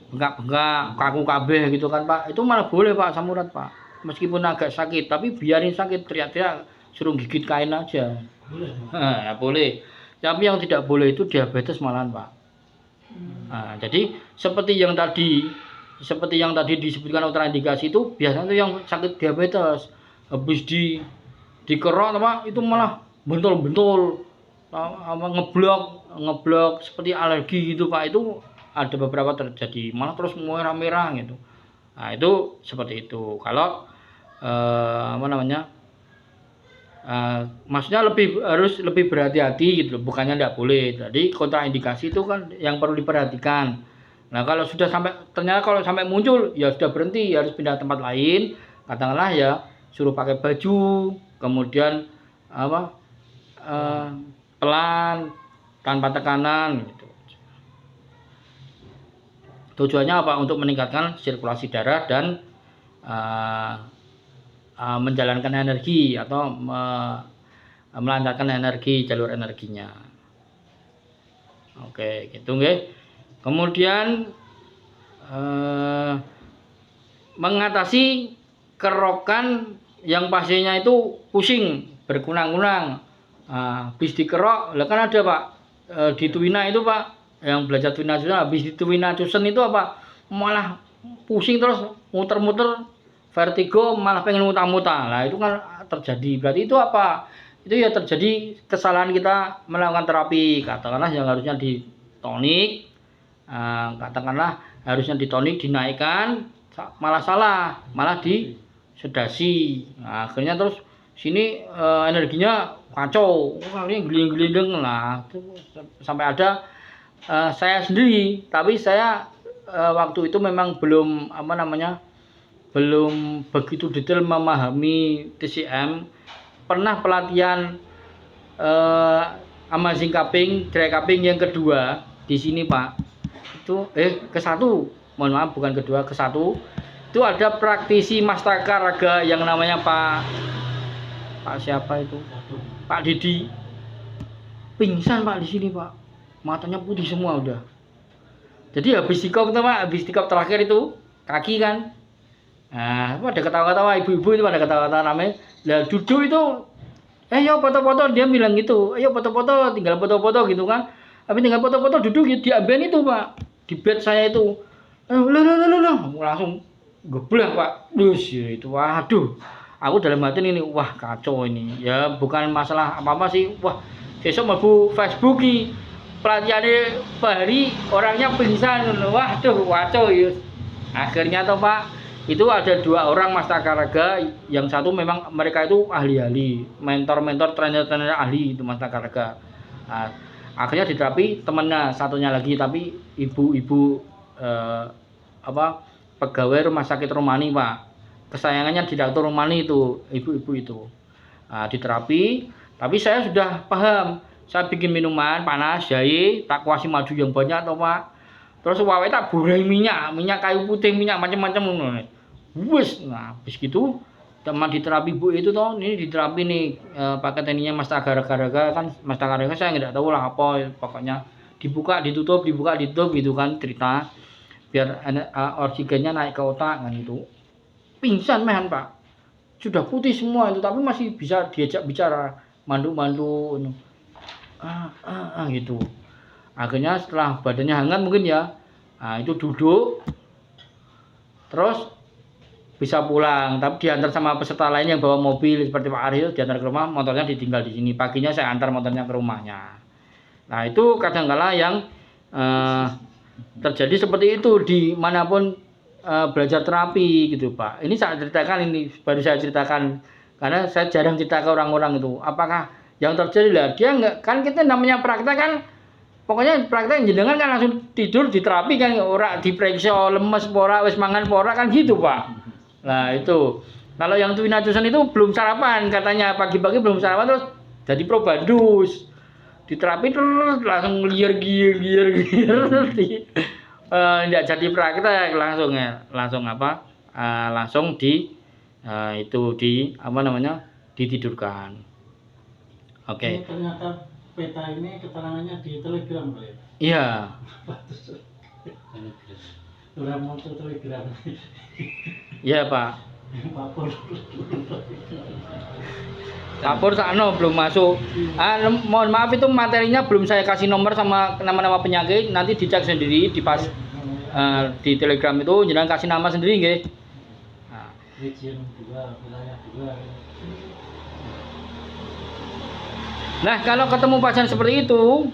bengkak-bengkak, kaku kabeh gitu kan Pak. Itu malah boleh Pak asam urat Pak. Meskipun agak sakit, tapi biarin sakit, teriak-teriak, suruh gigit kain aja. Boleh. Ya, boleh. Tapi yang tidak boleh itu diabetes malahan Pak. Nah, jadi seperti yang tadi disebutkan kontraindikasi itu biasanya itu yang sakit diabetes habis dikerok Pak itu malah bentul-bentul, ngeblok seperti alergi gitu Pak. Itu ada beberapa terjadi, malah terus merah-merah gitu. Nah, itu seperti itu. Kalau maksudnya harus lebih berhati-hati gitu, bukannya tidak boleh. Jadi kontraindikasi itu kan yang perlu diperhatikan. Nah, kalau sudah sampai muncul ya sudah berhenti, harus pindah tempat lain. Katakanlah ya suruh pakai baju, kemudian pelan tanpa tekanan gitu. Tujuannya apa? Untuk meningkatkan sirkulasi darah dan menjalankan energi atau melancarkan energi, jalur energinya. Oke, gitu nggih. Kemudian mengatasi kerokan yang pasiennya itu pusing, berkunang-kunang. Habis dikerok, lah kan ada Pak di Tuwina itu Pak, yang belajar Tuwina habis di Tuwina Tusen itu apa? Malah pusing terus muter-muter, vertigo, malah pengen muntah-muntah. Nah, itu kan terjadi. Berarti itu apa? Itu ya terjadi kesalahan kita melakukan terapi. Katakanlah yang harusnya ditonik, katakanlah harusnya ditonik, dinaikkan, malah salah, malah disedasi. Nah, akhirnya terus sini energinya kacau, ini geling-gelinding lah. Sampai ada saya sendiri, tapi saya waktu itu memang belum belum begitu detail memahami TCM. Pernah pelatihan amazing cupping, dry cupping yang kedua di sini Pak. Itu ke-1, mohon maaf bukan kedua, ke-1. Itu ada praktisi Mastaka Raga yang namanya Pak siapa itu? Pak Didi. Pingsan Pak di sini Pak. matanya putih semua udah. Jadi habis tikop itu Pak, habis tikop terakhir itu kaki kan. Nah, pada ketawa-ketawa, ibu-ibu itu pada ketawa-ketawa namanya. Lah duduk itu, yo foto-foto, dia bilang gitu, ayo foto-foto, tinggal foto-foto gitu kan. Tapi tinggal foto-foto duduk ya diambil itu Pak, di bed saya itu. Langsung geblak Pak, dus itu, waduh. Aku dalam hati ini, wah kacau ini. Ya bukan masalah apa-apa sih, wah besok mlebu Facebook ki pelatihannya Pak Hari orangnya pingsan, waduh kacau ya. Akhirnya toh Pak, itu ada 2 orang Mastakaraga, yang satu memang mereka itu ahli-ahli, mentor-mentor, trainer-trainer ahli itu Mastakaraga. Nah, akhirnya diterapi temennya satunya lagi, tapi ibu-ibu pegawai rumah sakit Romani Pak, kesayangannya direktur Romani itu, ibu-ibu itu. Nah, diterapi, tapi saya sudah paham, saya bikin minuman panas, jahe, tak kuasi madu yang banyak toh Pak. Terus wae tak burai minyak kayu putih, minyak macam-macam ngono. Wes, nah habis gitu teman di terapi Bu itu toh, ini di terapi nih pakai tekniknya Mastakaraga kan, Mastakaraga saya nggak tahu lah apa, pokoknya dibuka ditutup gitu kan cerita biar oksigennya naik ke otak kan itu. Pingsan mehan Pak, sudah putih semua itu tapi masih bisa diajak bicara, mandu-mandu gitu. Akhirnya setelah badannya hangat mungkin ya, nah itu duduk terus bisa pulang, tapi diantar sama peserta lain yang bawa mobil seperti Pak Ariel, diantar ke rumah, motornya ditinggal di sini. Paginya saya antar motornya ke rumahnya. Nah itu kadang-kala yang terjadi seperti itu dimanapun belajar terapi gitu Pak. Ini saya ceritakan, ini baru saya ceritakan karena saya jarang cerita ke orang-orang itu. Apakah yang terjadi lah dia nggak, kan kita namanya praktek kan. Pokoknya praktek jenengan kan langsung tidur di terapi kan, ora diperiksa lemes pora, wis mangan pora kan gitu Pak. Nah itu, kalau yang Twin Acusan itu belum sarapan katanya, pagi-pagi belum sarapan terus jadi probandus. Di terapi terus langsung liar tidak jadi praktek langsung ya, langsung di ditidurkan. Oke. Ini ternyata peta ini keterangannya di Telegram Pak ya? Iya. Udah mau ke Telegram. Iya Pak. Pak Pur. Pak Pur sakno belum masuk. Mohon maaf itu materinya belum saya kasih nomor sama nama-nama penyakit, nanti dicek sendiri di di Telegram itu jangan kasih nama sendiri nggih. Nah. Region 2, wilayah 2. Nah, kalau ketemu pasien seperti itu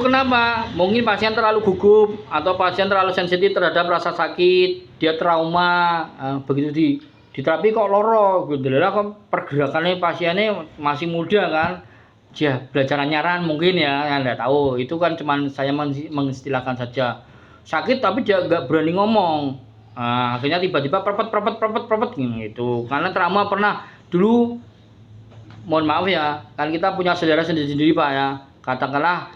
kenapa? Mungkin pasien terlalu gugup atau pasien terlalu sensitif terhadap rasa sakit, dia trauma, begitu di terapi kok loro, gitu lah kok pergerakannya pasiennya masih muda kan, dia belajar nyaran mungkin ya, Anda tahu, itu kan cuman saya mengistilahkan saja. Sakit tapi dia nggak berani ngomong, akhirnya tiba-tiba perpet gitu, karena trauma pernah dulu. Mohon maaf ya, kan kita punya saudara sendiri Pak ya. Katakanlah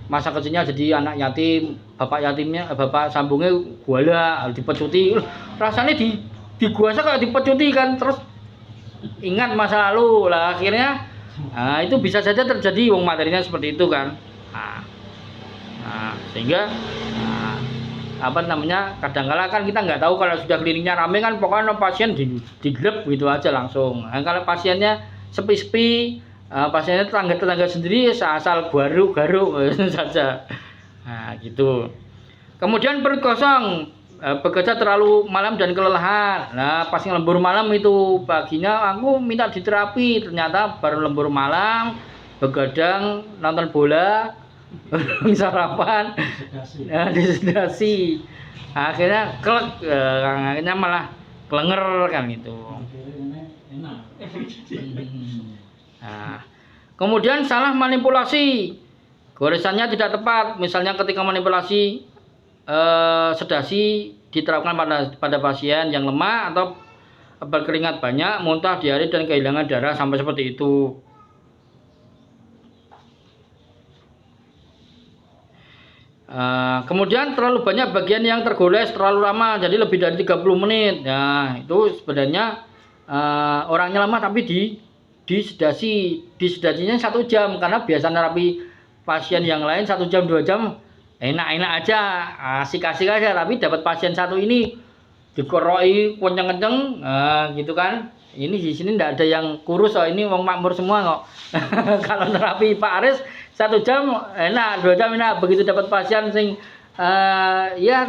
masa kecilnya jadi anak yatim, bapak sambungnya guala, dipecuti. Rasanya diguasa kayak dipecuti kan, terus ingat masa lalu lah akhirnya. Nah, itu bisa saja terjadi, wong materinya seperti itu kan. Nah, sehingga kadang-kala kan kita nggak tahu kalau sudah kliniknya rame kan, pokoknya pasien digrep gitu aja langsung. Nah, kalau pasiennya sepi-sepi, pasiennya tetangga sendiri asal garuk saja. Nah gitu. Kemudian perut kosong, bekerja terlalu malam dan kelelahan. Nah pas lembur malam itu paginya aku minta diterapi, ternyata baru lembur malam, begadang, nonton bola, sarapan, disedasi, akhirnya akhirnya malah kelenger kan gitu. Nah, kemudian salah manipulasi, goresannya tidak tepat, misalnya ketika manipulasi sedasi diterapkan pada pasien yang lemah atau berkeringat banyak, muntah, diare dan kehilangan darah sampai seperti itu. Kemudian terlalu banyak bagian yang tergoles terlalu lama, jadi lebih dari 30 menit. Nah, itu sebenarnya orangnya lama tapi disedasinya 1 jam, karena biasa terapi pasien yang lain 1 jam 2 jam enak-enak aja, asik-asik aja, tapi dapat pasien satu ini dikoroi kenceng-kenceng, gitu kan. Ini di sini ndak ada yang kurus, ini wong makmur semua kok. Kalau terapi Pak Aris 1 jam enak, 2 jam enak, begitu dapat pasien sing ya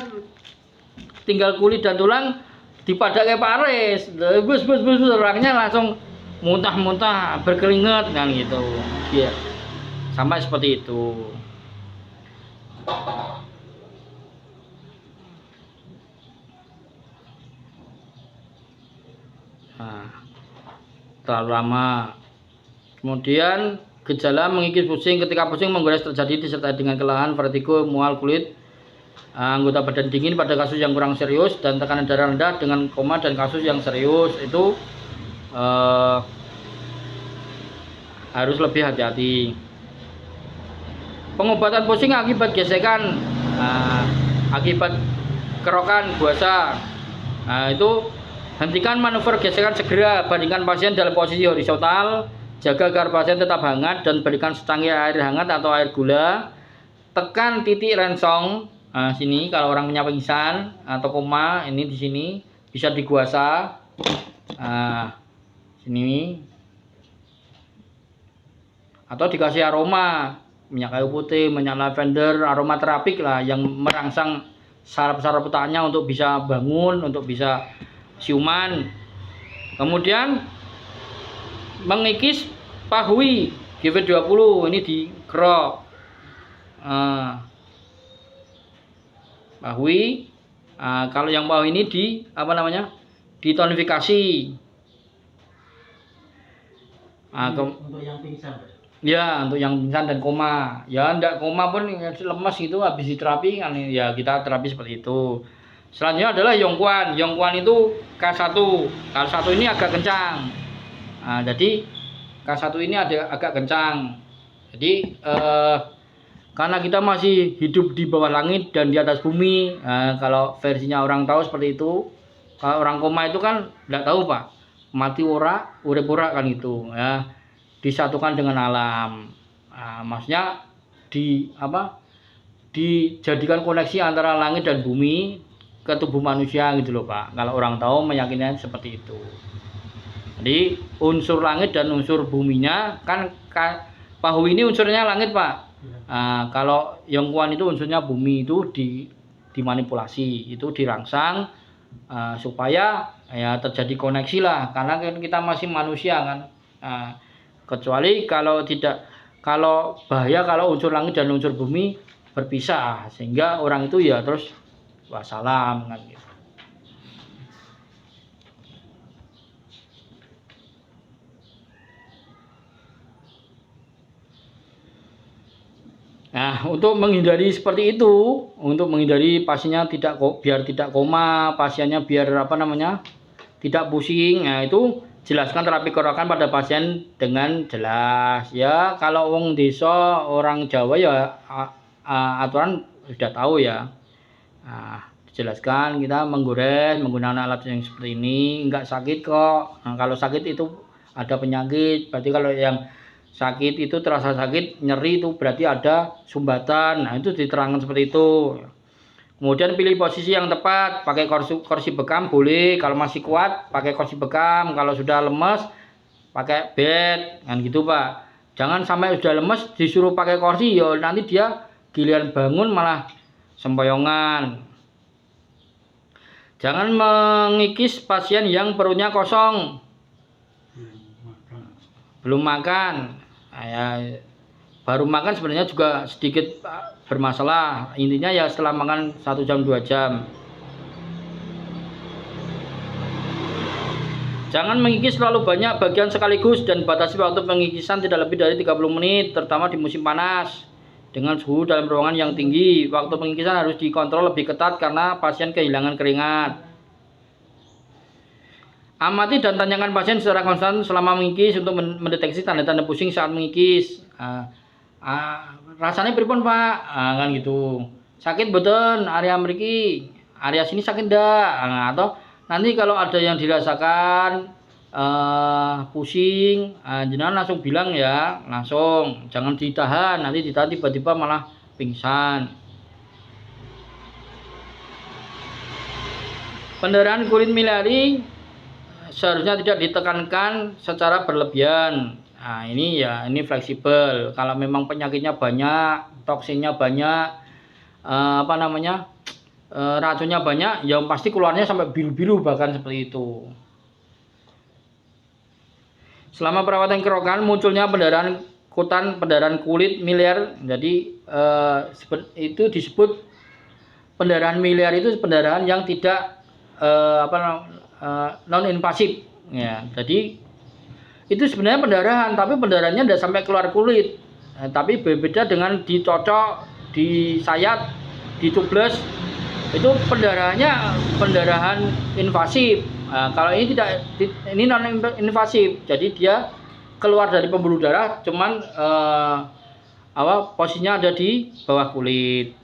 tinggal kulit dan tulang dipadake Pak Aris, bus orangnya langsung muntah-muntah berkeringat kan gitu. Iya. Sampai seperti itu. Nah, terlalu lama. Kemudian gejala mengikis pusing. Ketika pusing menggores terjadi disertai dengan kelelahan, vertigo, mual kulit, anggota badan dingin pada kasus yang kurang serius, dan tekanan darah rendah dengan koma dan kasus yang serius itu harus lebih hati-hati. Pengobatan pusing akibat gesekan, akibat kerokan buasa, itu hentikan manuver gesekan segera, bandingkan pasien dalam posisi horizontal, jaga agar pasien tetap hangat dan berikan secangkir air hangat atau air gula. Tekan titik rensong, sini kalau orang punya pingsan atau koma, ini di sini bisa diguasa, sini, atau dikasih aroma, minyak kayu putih, minyak lavender, aroma terapik lah yang merangsang saraf-saraf otaknya untuk bisa bangun, untuk bisa siuman. Kemudian mengikis pahui GV20 ini dikerok, pahui. Kalau yang pahui ini ditonifikasi. Untuk yang pingsan, Pak? Ya, untuk yang pingsan dan koma. Ya, ndak koma pun lemes itu habis diterapi kan, ya kita terapi seperti itu. Selanjutnya adalah Yongkuan. Yongkuan itu K1. K1 ini agak kencang. Jadi K1 ini agak kencang. Jadi karena kita masih hidup di bawah langit dan di atas bumi. Kalau versinya orang tahu seperti itu. Kalau orang koma itu kan nggak tahu Pak. Mati ora, urip ora kan itu. Ya, disatukan dengan alam. Maksudnya dijadikan koneksi antara langit dan bumi ke tubuh manusia gitu loh Pak. Kalau orang tahu meyakini seperti itu. Jadi unsur langit dan unsur buminya kan pahu ini unsurnya langit Pak. Kalau Yongkuan itu unsurnya bumi, itu dimanipulasi, itu dirangsang supaya ya terjadi koneksi lah, karena kan kita masih manusia kan. Kecuali kalau bahaya kalau unsur langit dan unsur bumi berpisah, sehingga orang itu ya terus wassalam kan gitu. Nah, untuk menghindari seperti itu, untuk menghindari pasiennya biar tidak koma, pasiennya biar tidak pusing, nah itu jelaskan terapi kerokan pada pasien dengan jelas. Ya, kalau wong desa, orang Jawa ya aturan sudah tahu ya. Dijelaskan kita menggores menggunakan alat yang seperti ini, enggak sakit kok. Kalau sakit itu ada penyakit, berarti kalau yang sakit itu terasa sakit, nyeri, itu berarti ada sumbatan. Nah, itu diterangkan seperti itu. Kemudian pilih posisi yang tepat, pakai kursi bekam boleh, kalau masih kuat pakai kursi bekam, kalau sudah lemes pakai bed, kan gitu Pak. Jangan sampai sudah lemes disuruh pakai kursi, ya nanti dia giliran bangun malah sempoyongan. Jangan mengikis pasien yang perutnya kosong, belum makan. Baru makan sebenarnya juga sedikit bermasalah. Intinya ya setelah makan 1 jam 2 jam. Jangan mengikis terlalu banyak bagian sekaligus dan batasi waktu pengikisan tidak lebih dari 30 menit, terutama di musim panas. Dengan suhu dalam ruangan yang tinggi, waktu pengikisan harus dikontrol lebih ketat karena pasien kehilangan keringat. Amati dan tanyakan pasien secara konstan selama mengikis untuk mendeteksi tanda-tanda pusing saat mengikis. Rasanya pripun Pak? Kan gitu. Sakit betul area mriki, area sini sakit ndak? Atau nanti kalau ada yang dirasakan pusing, jenengan langsung bilang ya, langsung, jangan ditahan, nanti ditahan tiba-tiba malah pingsan. Pendarahan kulit miliari seharusnya tidak ditekankan secara berlebihan. Nah, ini ya, ini fleksibel. Kalau memang penyakitnya banyak, toksinnya banyak, racunnya banyak, ya pasti keluarnya sampai biru-biru bahkan seperti itu. Selama perawatan kerokan munculnya pendarahan kulit miliar. Jadi itu disebut pendarahan miliar itu pendarahan yang tidak non invasif ya. Jadi itu sebenarnya pendarahan, tapi pendarahannya tidak sampai keluar kulit. Tapi berbeda dengan dicocok, disayat, ditubles, itu pendarahan invasif. Kalau ini tidak, ini non invasif. Jadi dia keluar dari pembuluh darah, cuman posisinya ada di bawah kulit.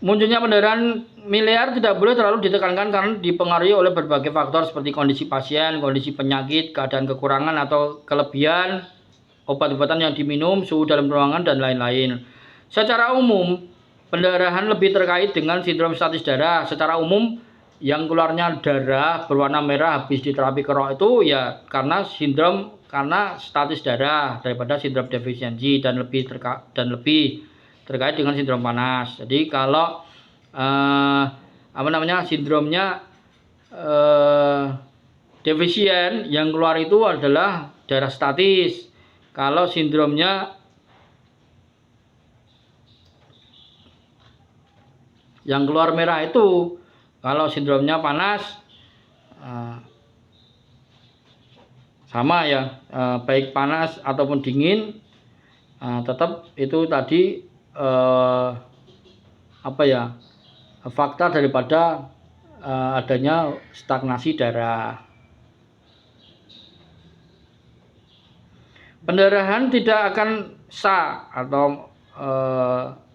Munculnya pendarahan miliar tidak boleh terlalu ditekankan karena dipengaruhi oleh berbagai faktor seperti kondisi pasien, kondisi penyakit, keadaan kekurangan atau kelebihan, obat-obatan yang diminum, suhu dalam ruangan, dan lain-lain. Secara umum, pendarahan lebih terkait dengan sindrom statis darah. Secara umum, yang keluarnya darah berwarna merah habis diterapi kerok itu ya karena statis darah daripada sindrom defisiensi dan lebih terkait dengan sindrom panas. Jadi kalau sindromnya defisien, yang keluar itu adalah darah statis. Kalau sindromnya yang keluar merah itu, kalau sindromnya panas sama ya, baik panas ataupun dingin, tetap itu tadi fakta daripada adanya stagnasi darah. Pendarahan tidak akan sah atau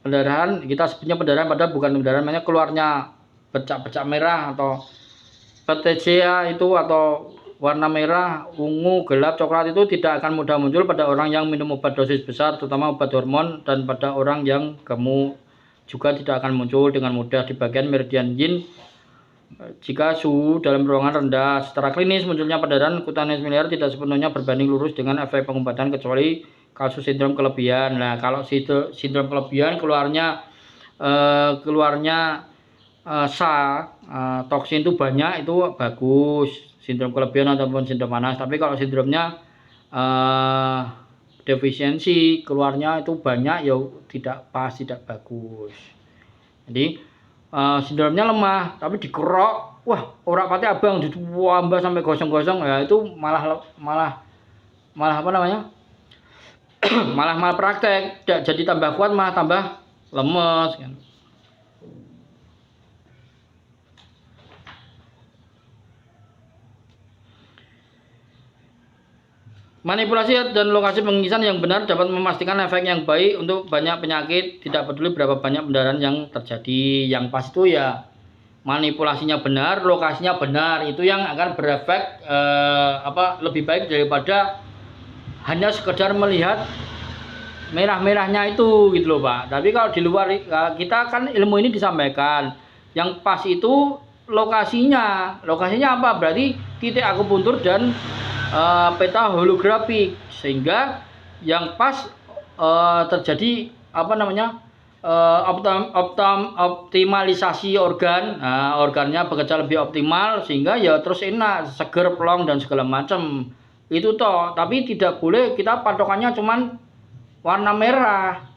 pendarahan, kita sebutnya pendarahan padahal bukan pendarahan, namanya keluarnya bercak-bercak merah atau petechiae itu atau warna merah, ungu, gelap, coklat itu tidak akan mudah muncul pada orang yang minum obat dosis besar, terutama obat hormon, dan pada orang yang gemuk juga tidak akan muncul dengan mudah di bagian meridian yin jika suhu dalam ruangan rendah. Secara klinis, munculnya pendarahan kutaneus miliar tidak sepenuhnya berbanding lurus dengan efek pengobatan kecuali kasus sindrom kelebihan. Nah, kalau sindrom kelebihan keluarnya toksin itu banyak, itu bagus, sindrom kelebihan ataupun sindrom panas. Tapi kalau sindromnya defisiensi, keluarnya itu banyak, ya tidak pas, tidak bagus. Jadi sindromnya lemah tapi dikerok, wah ora pati abang ditambah sampai gosong-gosong, ya itu malah malah praktek, jadi tambah kuat malah tambah lemes kan. Manipulasi dan lokasi pengikisan yang benar dapat memastikan efek yang baik untuk banyak penyakit, tidak peduli berapa banyak pendarahan yang terjadi. Yang pas itu ya manipulasinya benar, lokasinya benar, itu yang akan berefek lebih baik daripada hanya sekedar melihat merah-merahnya itu gitu loh Pak. Tapi kalau di luar kita kan ilmu ini disampaikan, yang pas itu lokasinya apa? Berarti titik akupuntur dan peta holografik, sehingga yang pas terjadi optimalisasi organ, organnya bekerja lebih optimal sehingga ya terus enak, seger, plong dan segala macam itu toh. Tapi tidak boleh kita patokannya cuman warna merah.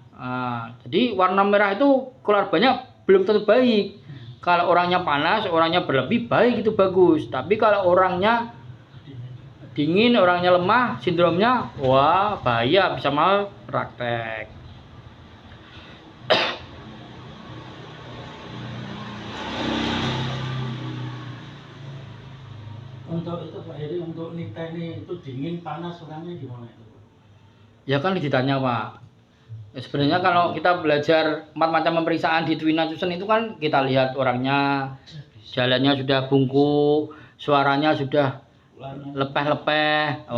Jadi warna merah itu keluar banyak belum tentu baik. Kalau orangnya panas, orangnya berlebih, baik, itu bagus. Tapi kalau orangnya dingin, orangnya lemah, sindromnya, wah bahaya, bisa mal praktek. Untuk itu Pak Heri, untuk niteni itu dingin panas orangnya gimana itu? Ya kan ditanya Pak, Sebenarnya kalau kita belajar 4 macam pemeriksaan di Twina Susan itu kan kita lihat orangnya, jalannya sudah bungkuk, suaranya sudah lepeh-lepeh,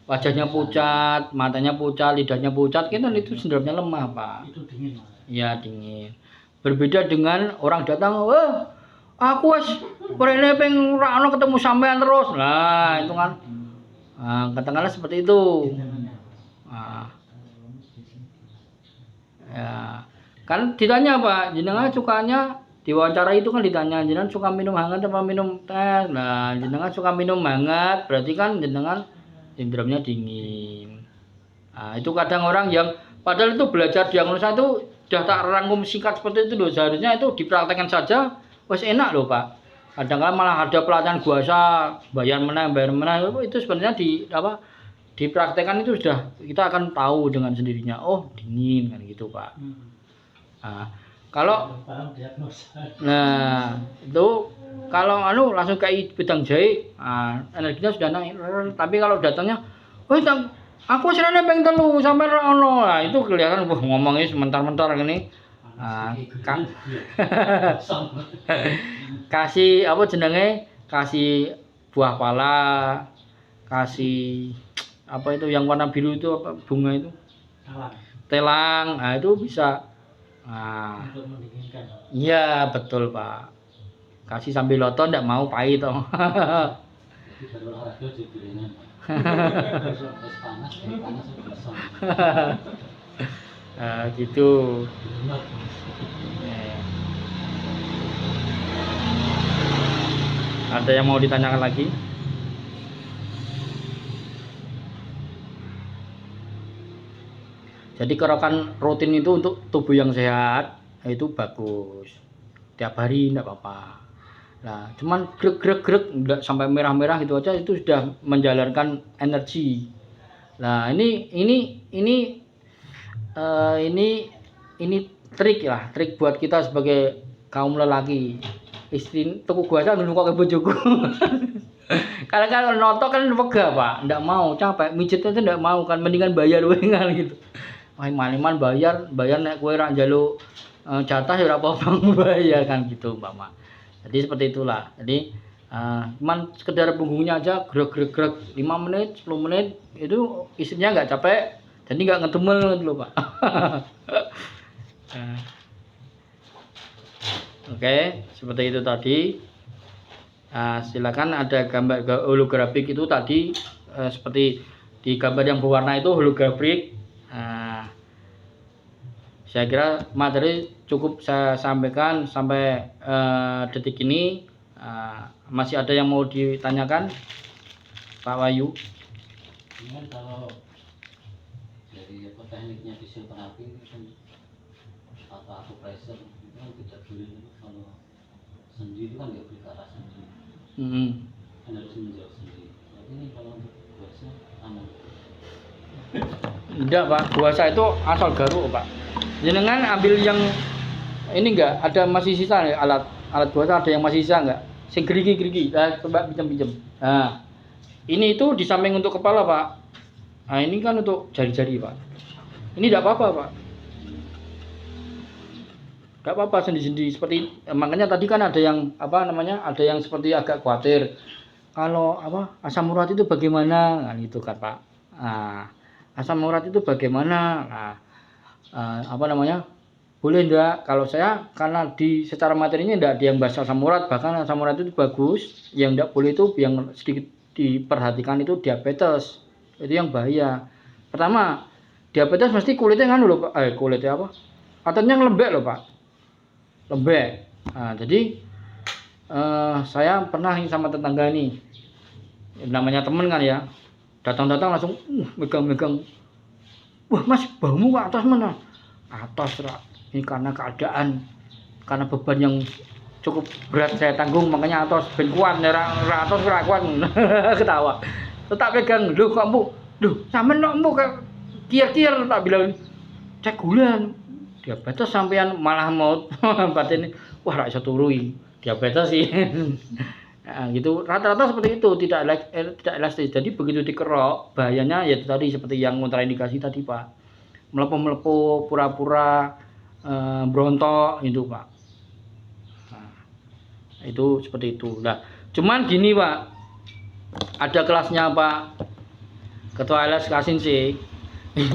wajahnya pucat, matanya pucat, lidahnya pucat, itu sindromnya lemah, Pak. Itu dingin, Mas. Ya, dingin. Berbeda dengan orang datang, "Wah, aku wis mrene ping ora ono ketemu sampean terus." Nah, itu kan. Nah, katakanlah seperti itu. Nah, ya. Kan ditanya, Pak, jenengan sukanya diwawancara itu kan ditanya jenengan suka minum hangat apa minum teh. Nah, jenengan suka minum hangat, berarti kan jenengan sindromnya dingin. Nah, itu kadang orang yang padahal itu belajar diagnosa itu sudah tak rangkum singkat seperti itu loh. Seharusnya itu dipraktekkan saja wes enak loh, Pak. Kadang-kadang malah ada pelatihan guasa, bayar menang, itu sebenarnya dipraktekkan itu sudah kita akan tahu dengan sendirinya. Oh, dingin kan gitu, Pak. Nah, kalau Paham diagnosa. nah itu kalau langsung kayak bidang jahit, energinya sudah naik. Tapi kalau datangnya, wah aku serane pengen telu sampai ra ono. Nah, itu kelihatan ngomongnya sementar-mentar gini. Kasih apa jenenge? Kasih buah pala, kasih apa itu yang warna biru itu apa bunga itu? Telang. Nah, itu bisa. Nah, Untuk mendinginkan. iya betul, Pak. Kasih sambil loto ndak mau pahit toh. Jadi baru olahraga jadi ringan. Terus panas kosong. Nah, gitu. Ada yang mau ditanyakan lagi? Jadi kerokan rutin itu untuk tubuh yang sehat itu bagus. Tiap hari enggak apa-apa. Nah, cuman grek enggak sampai merah-merah gitu aja itu sudah menjalankan energi. Nah, ini trik lah, trik buat kita sebagai kaum lelaki. Istri tuku guasa nunggu kok bojoku. Kalau noto kan wegah, Pak. Enggak mau, capek. Mijetnya itu enggak mau kan, mendingan bayar wengan gitu. Wah, maliman bayar nek kowe ra njaluk jatah ya ora apa-apa bayar kan gitu, Mbak. Jadi seperti itulah. Jadi cuman sekedar punggungnya aja grek 5 menit, 10 menit itu istrinya enggak capek. Jadi enggak ngedumel gitu loh, Pak. Oke, seperti itu tadi. Silakan ada gambar holografik itu tadi seperti di gambar yang berwarna itu holografik. Saya kira materi cukup saya sampaikan sampai detik ini. Masih ada yang mau ditanyakan, Pak Wahyu? Ini kan kalau dari tekniknya fisioterapi kan atau acupressure itu kan tidak boleh, kalau sendi itu kan nggak boleh ke arah sendi. Kan harus menjauh sendi. Tapi ini kalau untuk puasa aman. Enggak, Pak. Puasa itu asal garuk, Pak. Jenengan ambil yang ini enggak ada masih sisa nih, alat puasa ada yang masih sisa enggak? Sing gerigi. Coba pinjam. Nah, ini itu di samping untuk kepala, Pak. Nah, ini kan untuk jari-jari, Pak. Ini enggak apa-apa, Pak. Enggak apa-apa sendi-sendi seperti makanya tadi kan ada yang ada yang seperti agak khawatir. Kalau asam urat itu bagaimana? Nah, itu kan, Pak. Nah, asam urat itu bagaimana? Nah, boleh enggak? Kalau saya karena secara materinya enggak ada yang bahas asam urat, bahkan asam urat itu bagus. Yang enggak boleh itu yang sedikit diperhatikan itu diabetes. Itu yang bahaya. Pertama, diabetes mesti kulitnya kan lho, Pak. Kulitnya apa? Ototnya lembek loh, Pak. Lembek. Nah, jadi saya pernah sama tetangga nih. Namanya temen kan ya. Datang-datang langsung megang-megang. Wah, Mas, baumu ke atas mana? Atas, Ra. Ini karena keadaan, karena beban yang cukup berat saya tanggung, makanya atas ben kuat, atas ora kuat. Ketawa. Tetap pegang, lho kok Bu. Lho, sampean kok Bu kier-kier tak bilang cek gula. Diabetes sampean malah maut. Batin wah ra iso turui. Diabetes sih. Nah, gitu rata-rata seperti itu, tidak elastis. Jadi begitu dikerok bahayanya ya tadi seperti yang kontraindikasi tadi, Pak. melepuh-melepuh, pura-pura berontok itu Pak. Nah, itu seperti itu. Nah, cuman gini Pak, ada kelasnya Pak Ketua LS Kasin sih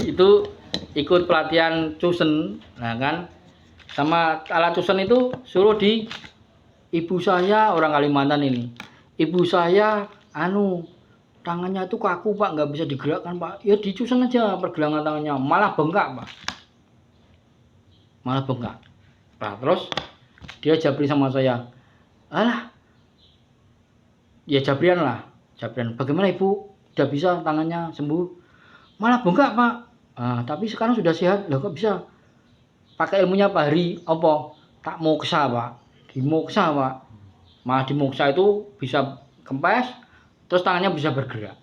itu ikut pelatihan cusen, nah kan sama alat cusen itu suruh di ibu saya orang Kalimantan ini. Ibu saya tangannya itu kaku Pak, nggak bisa digerakkan Pak. Ya dicusen aja pergelangan tangannya, malah bengkak Pak. Malah bengkak. Nah, terus dia jabri sama saya. Alah, ya jabrian lah. Jabrian, bagaimana Ibu? Udah bisa tangannya sembuh? Malah bengkak Pak. Tapi sekarang sudah sehat. Lah kok bisa? Pakai ilmunya Pak Hari apa? Tak moksa Pak. Dimoksa Pak. Malah dimoksa itu bisa kempes, terus tangannya bisa bergerak.